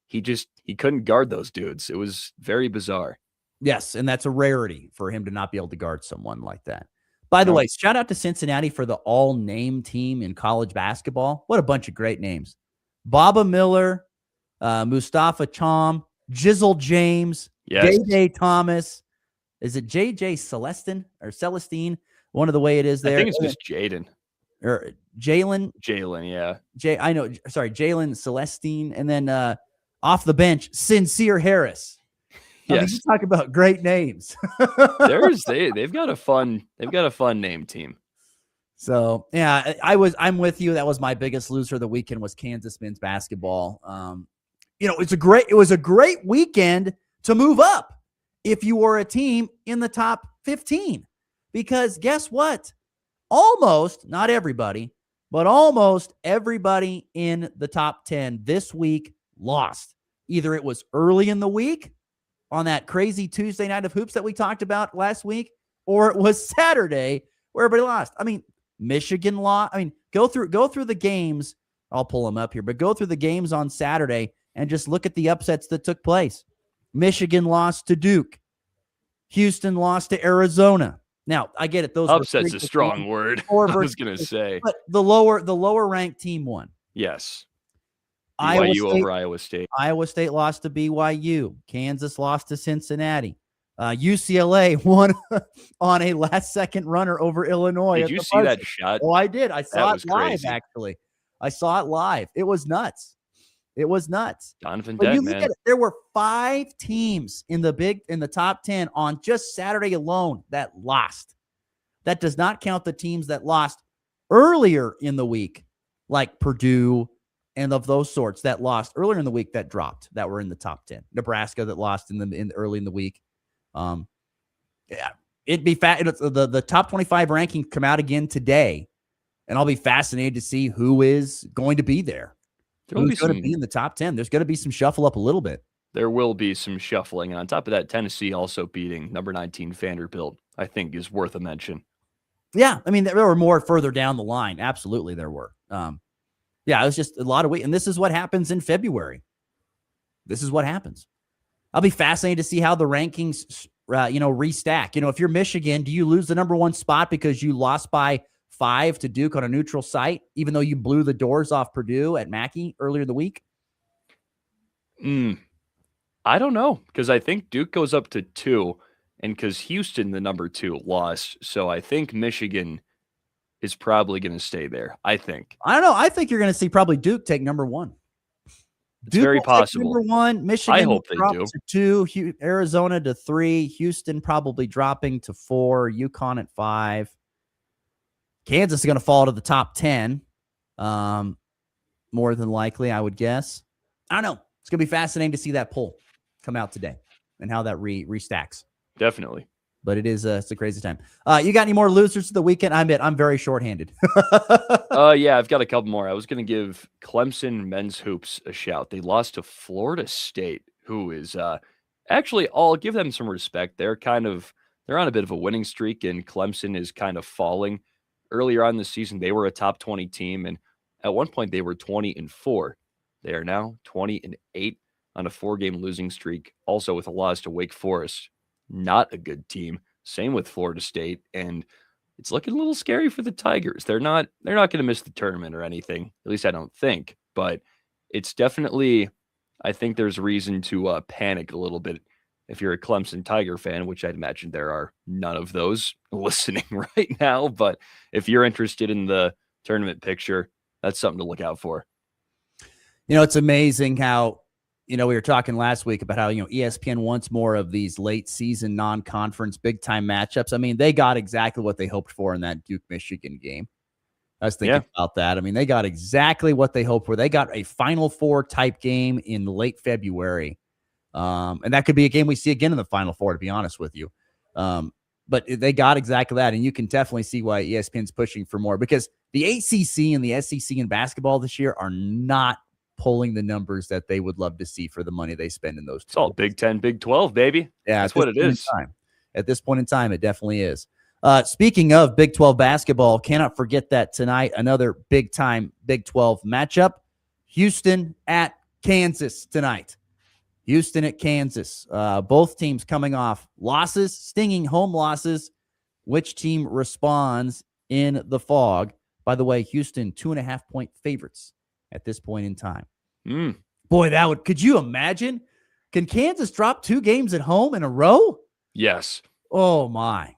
he couldn't guard those dudes. It was very bizarre. Yes, and that's a rarity for him to not be able to guard someone like that. By the way, shout out to Cincinnati for the all-name team in college basketball. What a bunch of great names. Baba Miller, Mustafa Cham, Jizzle James, J.J. Thomas. Is it J.J. Celestine? One of the way it is there. I think it's just Jaden. Or Jalen. Jalen, yeah. Jalen Celestine. And then off the bench, Sincere Harris. Yes. I mean, you talk about great names. They've got a fun name team. So yeah, I'm with you. That was my biggest loser of the weekend was Kansas men's basketball. It was a great weekend to move up if you were a team in the top 15, because guess what? Almost, not everybody, but almost everybody in the top 10 this week lost. Either it was early in the week on that crazy Tuesday night of hoops that we talked about last week, or it was Saturday where everybody lost. I mean, Michigan lost. I mean, go through the games. I'll pull them up here, but go through the games on Saturday and just look at the upsets that took place. Michigan lost to Duke. Houston lost to Arizona. Now, I get it. Those upset's a strong word. I was going to say. But the lower ranked team won. Yes. BYU over Iowa State. Iowa State lost to BYU. Kansas lost to Cincinnati. UCLA won on a last-second runner over Illinois. Did you see that shot? Oh, I did. I saw it live, actually. I saw it live. It was nuts. Donovan But Dead, you look man. at it, there were 5 teams in the top 10 on just Saturday alone that lost. That does not count the teams that lost earlier in the week, like Purdue, and of those sorts that lost earlier in the week that dropped, that were in the top 10. Nebraska that lost early in the week. It'd be the top 25 ranking come out again today, and I'll be fascinated to see who is going to be there. Who's going to be in the top 10? There's going to be some shuffle up a little bit. There will be some shuffling. And on top of that, Tennessee also beating number 19 Vanderbilt, I think is worth a mention. Yeah, I mean, there were more further down the line. Absolutely, there were. Yeah, it was just a lot of weight. And this is what happens in February. This is what happens. I'll be fascinated to see how the rankings, restack. If you're Michigan, do you lose the number 1 spot because you lost by 5 to Duke on a neutral site, even though you blew the doors off Purdue at Mackey earlier in the week? I don't know, because I think Duke goes up to 2, and because Houston, the number 2, lost. So I think Michigan is probably going to stay there. I think. I don't know. I think you're going to see probably Duke take number 1. It's Duke very will take possible. number 1. Michigan I hope they drop do. to 2. Arizona to 3. Houston probably dropping to 4. UConn at 5. Kansas is going to fall to the top 10. More than likely, I would guess. I don't know. It's going to be fascinating to see that poll come out today and how that restacks. Definitely. But it is it's a crazy time. You got any more losers of the weekend? I admit I'm very shorthanded. Yeah, I've got a couple more. I was going to give Clemson men's hoops a shout. They lost to Florida State, who is actually, I'll give them some respect. They're on a bit of a winning streak, and Clemson is kind of falling. Earlier on this season, they were a top 20 team, and at one point they were 20-4. They are now 20-8 on a 4-game losing streak, also with a loss to Wake Forest. Not a good team. Same with Florida State, and it's looking a little scary for the Tigers. They're not going to miss the tournament or anything. At least I don't think. But it's definitely, I think there's reason to panic a little bit if you're a Clemson Tiger fan, which I'd imagine there are none of those listening right now. But if you're interested in the tournament picture, that's something to look out for. It's amazing how, we were talking last week about how, ESPN wants more of these late season non-conference big time matchups. I mean, they got exactly what they hoped for in that Duke Michigan game. I was thinking about that. I mean, they got exactly what they hoped for. They got a Final Four type game in late February. And that could be a game we see again in the Final Four, to be honest with you. But they got exactly that. And you can definitely see why ESPN's pushing for more, because the ACC and the SEC in basketball this year are not pulling the numbers that they would love to see for the money they spend in those. It's all Big 10, Big 12, baby. Yeah, that's what it is. At this point in time, it definitely is. Speaking of Big 12 basketball, cannot forget that tonight, another big time Big 12 matchup. Houston at Kansas tonight. Houston at Kansas. Both teams coming off losses, stinging home losses. Which team responds in the fog? By the way, Houston 2.5-point favorites at this point in time. Boy, could you imagine? Can Kansas drop 2 games at home in a row? Yes. Oh my.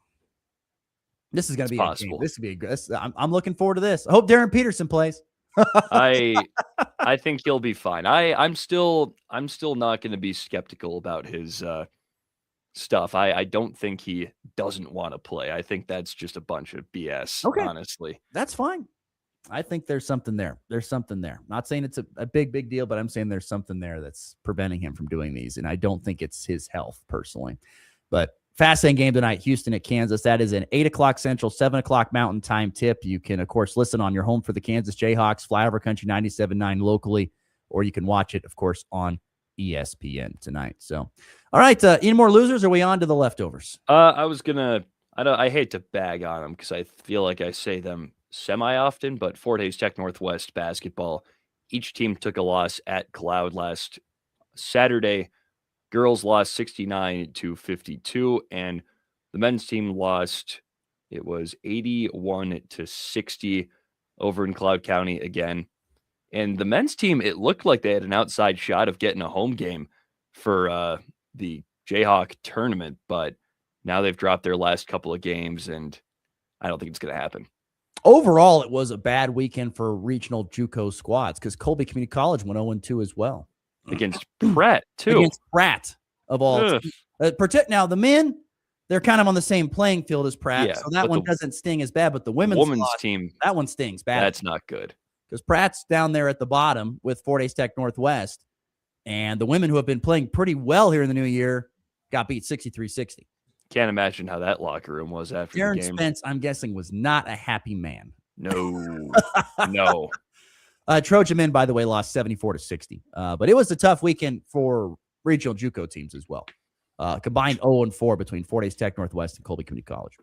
This is going to be possible. This would be a good. I'm looking forward to this. I hope Darren Peterson plays. I think he'll be fine. I'm still not going to be skeptical about his stuff. I don't think he doesn't want to play. I think that's just a bunch of BS, honestly. That's fine. I think there's something there. Not saying it's a big deal, but I'm saying there's something there that's preventing him from doing these. And I don't think it's his health personally. But fascinating game tonight, Houston at Kansas. That is an 8:00 Central, 7:00 Mountain Time tip. You can, of course, listen on your home for the Kansas Jayhawks, Flyover Country 97.9 locally, or you can watch it, of course, on ESPN tonight. So, all right, any more losers? Or are we on to the leftovers? I hate to bag on them because I feel like I say them semi-often, but Fort Hays Tech Northwest basketball, each team took a loss at Cloud last Saturday. Girls lost 69-52, and the men's team lost, it was 81-60 over in Cloud County again. And the men's team, it looked like they had an outside shot of getting a home game for the Jayhawk tournament, but now they've dropped their last couple of games, and I don't think it's going to happen. Overall, it was a bad weekend for regional JUCO squads because Colby Community College went 0-2 as well. Against Pratt, too. Against Pratt, of all. Now, the men, they're kind of on the same playing field as Pratt, so that one doesn't sting as bad, but the women's team, that one stings bad. That's not good. Because Pratt's down there at the bottom with Fort Hays Tech Northwest, and the women who have been playing pretty well here in the new year got beat 63-60. Can't imagine how that locker room was after Darren the game. Spence, I'm guessing, was not a happy man. No. No. Trojan men, by the way, lost 74-60. But it was a tough weekend for regional JUCO teams as well. Combined 0-4 between Fort Hays Tech Northwest and Colby Community College.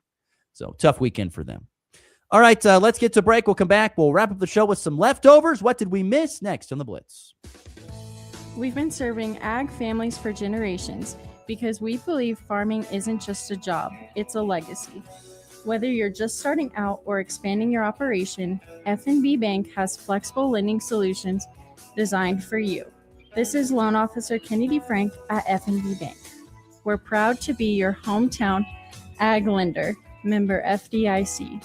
So tough weekend for them. All right, let's get to break. We'll come back. We'll wrap up the show with some leftovers. What did we miss? Next on the Blitz. We've been serving ag families for generations because we believe farming isn't just a job, it's a legacy. Whether you're just starting out or expanding your operation, F&B Bank has flexible lending solutions designed for you. This is Loan Officer Kennedy Frank at F&B Bank. We're proud to be your hometown ag lender, member FDIC.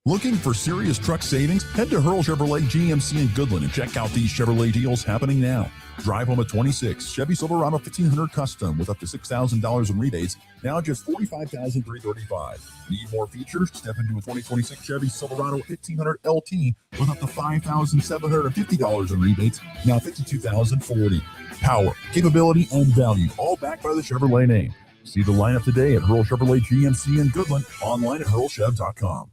Looking for serious truck savings? Head to Hurl Chevrolet GMC in Goodland and check out these Chevrolet deals happening now. Drive home a 26 Chevy Silverado 1500 Custom with up to $6,000 in rebates, now just $45,335. Need more features? Step into a 2026 Chevy Silverado 1500 LT with up to $5,750 in rebates, now $52,040. Power, capability, and value, all backed by the Chevrolet name. See the lineup today at Hurl Chevrolet GMC in Goodland, online at hurlchev.com.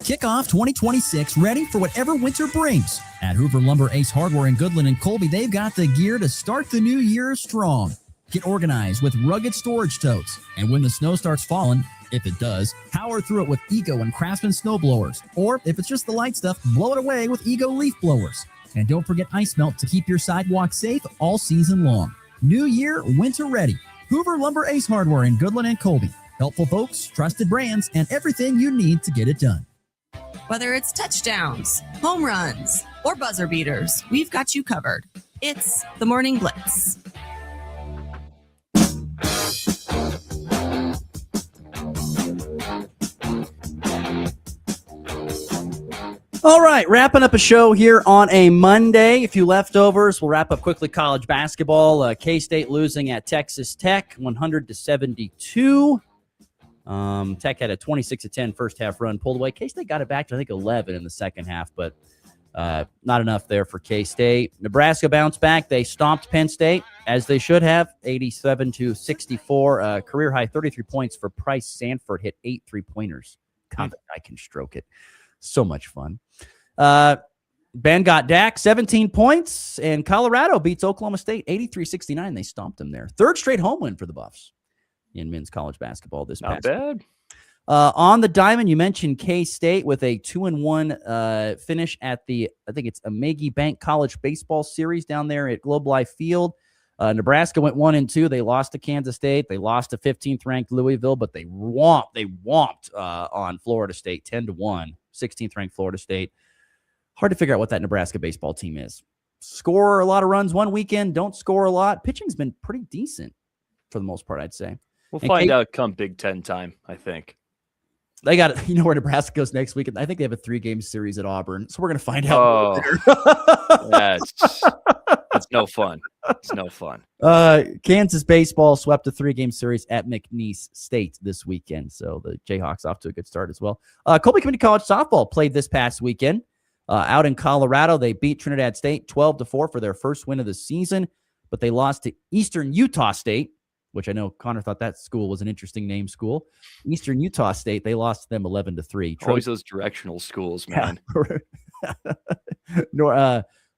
Kick off 2026 ready for whatever winter brings. At Hoover Lumber Ace Hardware in Goodland and Colby, they've got the gear to start the new year strong. Get organized with rugged storage totes. And when the snow starts falling, if it does, power through it with Ego and Craftsman snow blowers. Or if it's just the light stuff, blow it away with Ego leaf blowers. And don't forget ice melt to keep your sidewalk safe all season long. New year, winter ready. Hoover Lumber Ace Hardware in Goodland and Colby. Helpful folks, trusted brands, and everything you need to get it done. Whether it's touchdowns, home runs, or buzzer beaters, we've got you covered. It's the Morning Blitz. All right, wrapping up a show here on a Monday. A few leftovers. We'll wrap up quickly college basketball. K-State losing at Texas Tech, 100-72. Tech had a 26-10 first half run, pulled away. K-State got it back to, I think, 11 in the second half, but not enough there for K-State. Nebraska bounced back. They stomped Penn State, as they should have, 87-64. Career high 33 points for Price Sanford, hit 8 3-pointers. God, that guy can stroke it. So much fun. Ben got Dak, 17 points, and Colorado beats Oklahoma State, 83-69. They stomped them there. Third straight home win for the Buffs in men's college basketball this Not past bad. on the diamond, you mentioned K-State with a 2-1 finish at the, I think it's Amagi Bank College Baseball Series down there at Globe Life Field. Nebraska went 1-2. They lost to Kansas State. They lost to 15th ranked Louisville, but they whomped on Florida State 10-1. 16th ranked Florida State. Hard to figure out what that Nebraska baseball team is. Score a lot of runs one weekend, don't score a lot. Pitching's been pretty decent for the most part, I'd say. We'll find out come Big Ten time, I think. They got, where Nebraska goes next week. I think they have a 3-game series at Auburn, so we're going to find out. Oh, that's no fun. It's no fun. Kansas baseball swept a 3-game series at McNeese State this weekend, so the Jayhawks off to a good start as well. Colby Community College softball played this past weekend out in Colorado. They beat Trinidad State 12-4 for their first win of the season, but they lost to Eastern Utah State, which I know Connor thought that school was an interesting name school. Eastern Utah State, they lost to them 11-3. Always those directional schools, man.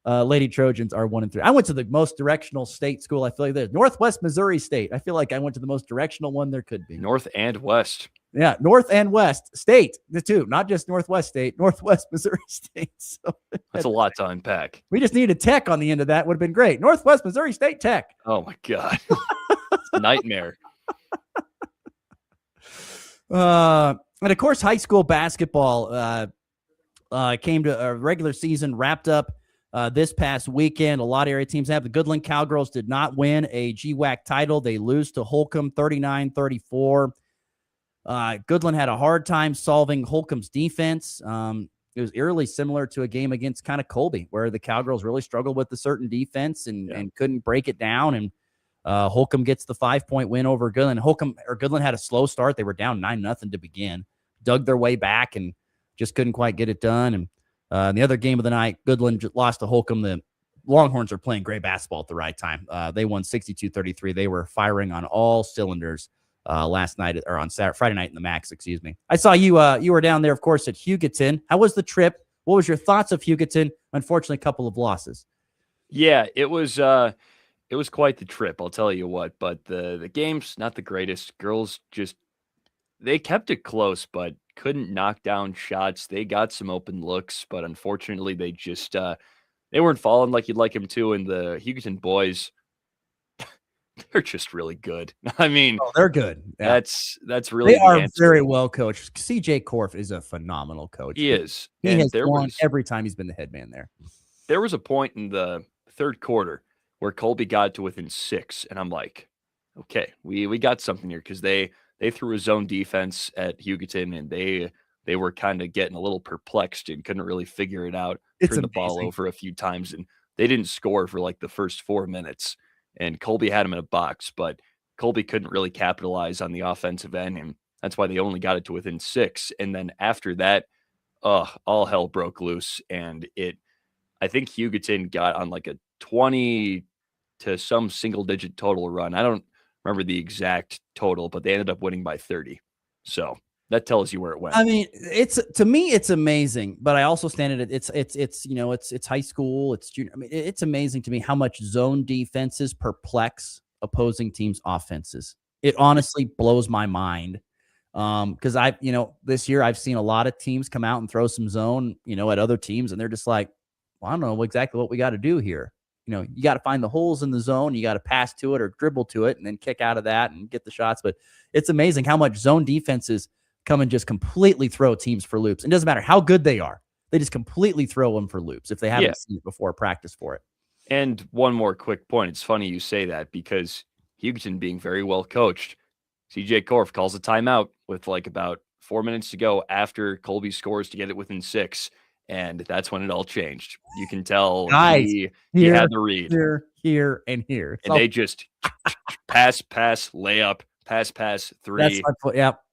Lady Trojans are 1-3. I went to the most directional state school. I feel like there's Northwest Missouri State. I feel like I went to the most directional one there could be. North and West. Yeah, North and West State, the two, not just Northwest State, Northwest Missouri State. So that's a lot to unpack. We just needed Tech on the end of that. Would have been great. Northwest Missouri State Tech. Oh my God. It's a nightmare. And of course, high school basketball came to a regular season, wrapped up this past weekend. A lot of area teams have. The Goodland Cowgirls did not win a GWAC title. They lose to Holcomb 39-34. Goodland had a hard time solving Holcomb's defense. It was eerily similar to a game against kind of Colby, where the Cowgirls really struggled with a certain defense and couldn't break it down. And Holcomb gets the 5-point win over Goodland. Goodland had a slow start. They were down 9-0 to begin, dug their way back and just couldn't quite get it done. And the other game of the night, Goodland lost to Holcomb. The Longhorns are playing great basketball at the right time. They won 62-33. They were firing on all cylinders last night, or on Friday night in the MAX, excuse me. I saw you you were down there, of course, at Hugoton. How was the trip? What was your thoughts of Hugoton? Unfortunately, a couple of losses. Yeah, it was quite the trip, I'll tell you what. But the game's not the greatest. Girls they kept it close, but couldn't knock down shots. They got some open looks, but unfortunately, they just they weren't falling like you'd like them to. And the Hugoton boys they're just really good. I mean, they're good. Yeah. That's really they are answer. very well coached. CJ Korf is a phenomenal coach. He is. He And has won every time he's been the head man there. There was a point in the third quarter where Colby got to within 6, and I'm like, okay, we got something here, because they threw a zone defense at Hugoton, and they were kind of getting a little perplexed and couldn't really figure it out. Turned the ball over a few times, and they didn't score for like the first 4 minutes. And Colby had him in a box, but Colby couldn't really capitalize on the offensive end, and that's why they only got it to within 6. And then after that, all hell broke loose, and I think Hugoton got on like a 20 to some single-digit total run. I don't remember the exact total, but they ended up winning by 30. So that tells you where it went. I mean, to me, it's amazing, but I also stand at it's high school, it's junior. I mean, it's amazing to me how much zone defenses perplex opposing teams' offenses. It honestly blows my mind. Because this year I've seen a lot of teams come out and throw some zone, at other teams, and they're just like, well, I don't know exactly what we got to do here. You got to find the holes in the zone. You got to pass to it or dribble to it and then kick out of that and get the shots. But it's amazing how much zone defenses come and just completely throw teams for loops. It doesn't matter how good they are. They just completely throw them for loops if they haven't seen it before, practice for it. And one more quick point. It's funny you say that, because Hugoton being very well coached, CJ Korf calls a timeout with like about 4 minutes to go after Colby scores to get it within 6. And that's when it all changed. You can tell he had the read. Here, and here. And they just pass, layup, pass, 3.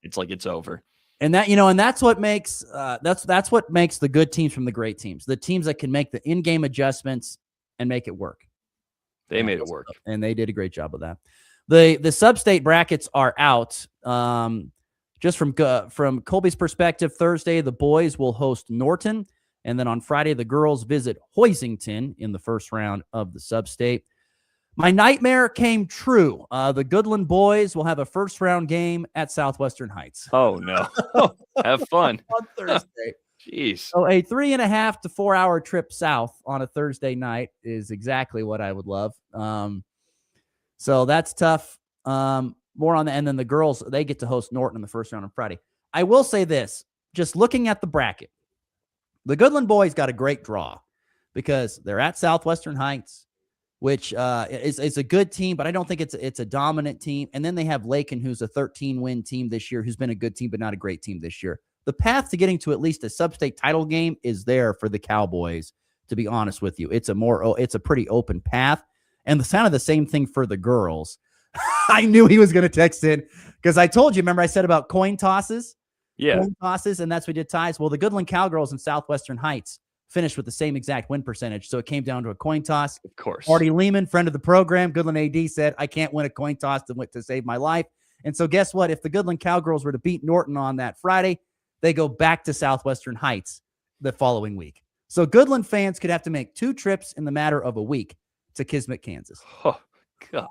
It's like it's over. And that, and that's what makes that's what makes the good teams from the great teams. The teams that can make the in-game adjustments and make it work. They made it work. And they did a great job of that. The sub-state brackets are out. Just from Colby's perspective, Thursday, the boys will host Norton. And then on Friday, the girls visit Hoisington in the first round of the sub-state. My nightmare came true. The Goodland boys will have a first-round game at Southwestern Heights. Oh, no. Have fun. On Thursday. Jeez. So a 3.5 to 4 hour trip south on a Thursday night is exactly what I would love. So that's tough. More on that. And then the girls, they get to host Norton in the first round on Friday. I will say this, just looking at the bracket, the Goodland boys got a great draw because they're at Southwestern Heights, which is a good team, but I don't think it's a dominant team. And then they have Lakin, who's a 13-win team this year, who's been a good team, but not a great team this year. The path to getting to at least a sub-state title game is there for the Cowboys, to be honest with you. It's a pretty open path. And the kind of the same thing for the girls. I knew he was going to text in because I told you, remember I said about coin tosses? Yeah. Coin tosses, and that's what we did ties. Well, the Goodland Cowgirls in Southwestern Heights finished with the same exact win percentage. So it came down to a coin toss. Of course. Marty Lehman, friend of the program, Goodland AD, said, I can't win a coin toss to save my life. And so guess what? If the Goodland Cowgirls were to beat Norton on that Friday, they go back to Southwestern Heights the following week. So Goodland fans could have to make 2 trips in the matter of a week to Kismet, Kansas. Oh, God.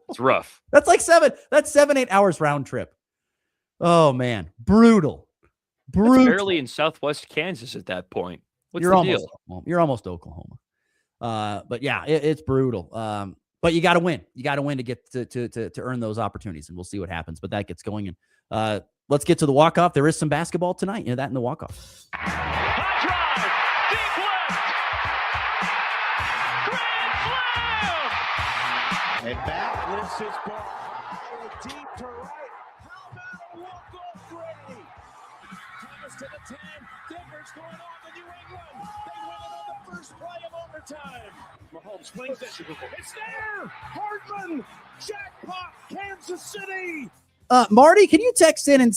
It's rough. That's 7-8 hours round trip. Oh, man. Brutal. That's barely in Southwest Kansas at that point. What's the deal? You're almost Oklahoma. But yeah, it's brutal. But you got to win. You got to win to get to earn those opportunities, and we'll see what happens. But that gets going. And let's get to the walk-off. There is some basketball tonight. That in the walk-off. And back lifts his ball deep to right. How about a walk-off Brady? Thomas to the 10. Denver's going on to New England. They win it on the first play of overtime. Mahomes swings it. It's there. Hardman. Jackpot. Kansas City. Marty, can you text in and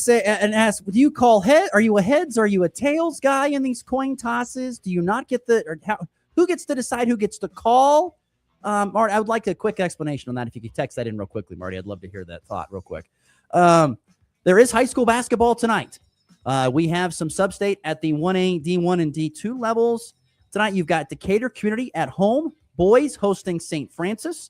ask, do you call head? Are you a heads? Are you a tails guy in these coin tosses? Do you not get who gets to decide who gets to call? Marty, I would like a quick explanation on that. If you could text that in real quickly, Marty, I'd love to hear that thought real quick. There is high school basketball tonight. We have some sub-state at the 1A, D1, and D2 levels. Tonight, you've got Decatur Community at home, boys hosting St. Francis.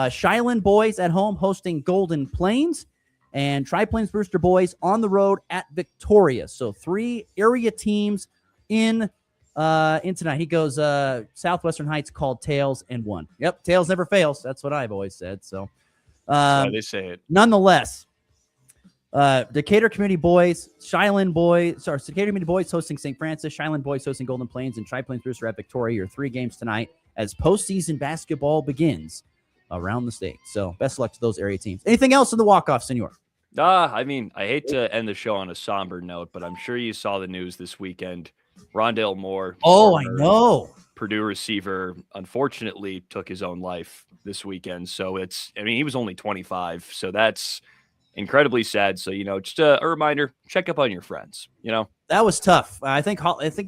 Shiloh boys at home hosting Golden Plains. And Tri-Plains Brewster boys on the road at Victoria. So 3 area teams in in tonight. He goes, Southwestern Heights called tails and won. Yep, tails never fails. That's what I've always said. So That's why they say it. nonetheless, Decatur Community Boys, Decatur Community Boys hosting St. Francis, Shiloh Boys hosting Golden Plains, and Tri-Plains Roosters are at Victoria. Your 3 games tonight as postseason basketball begins around the state. So best of luck to those area teams. Anything else in the walk-off, Senor? I mean, I hate to end the show on a somber note, but I'm sure you saw the news this weekend. Rondale Moore. Oh, I know. Purdue receiver, unfortunately, took his own life this weekend. So he was only 25. So that's incredibly sad. So, just a reminder, check up on your friends, That was tough. I think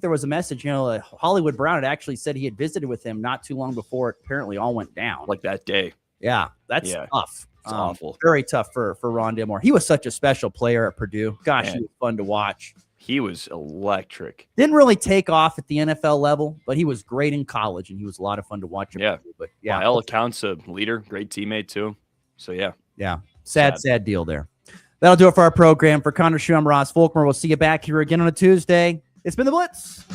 there was a message, Hollywood Brown had actually said he had visited with him not too long before it apparently all went down. Like that day. Yeah, that's tough. It's awful. Very tough for Rondale Moore. He was such a special player at Purdue. Gosh, Man. he was fun to watch. He was electric. Didn't really take off at the NFL level, but he was great in college, and he was a lot of fun to watch. At Purdue. But by all accounts, a leader, great teammate too. So yeah, sad deal there. That'll do it for our program. For Connor Schuh, I'm Ross Volkmer. We'll see you back here again on a Tuesday. It's been the Blitz.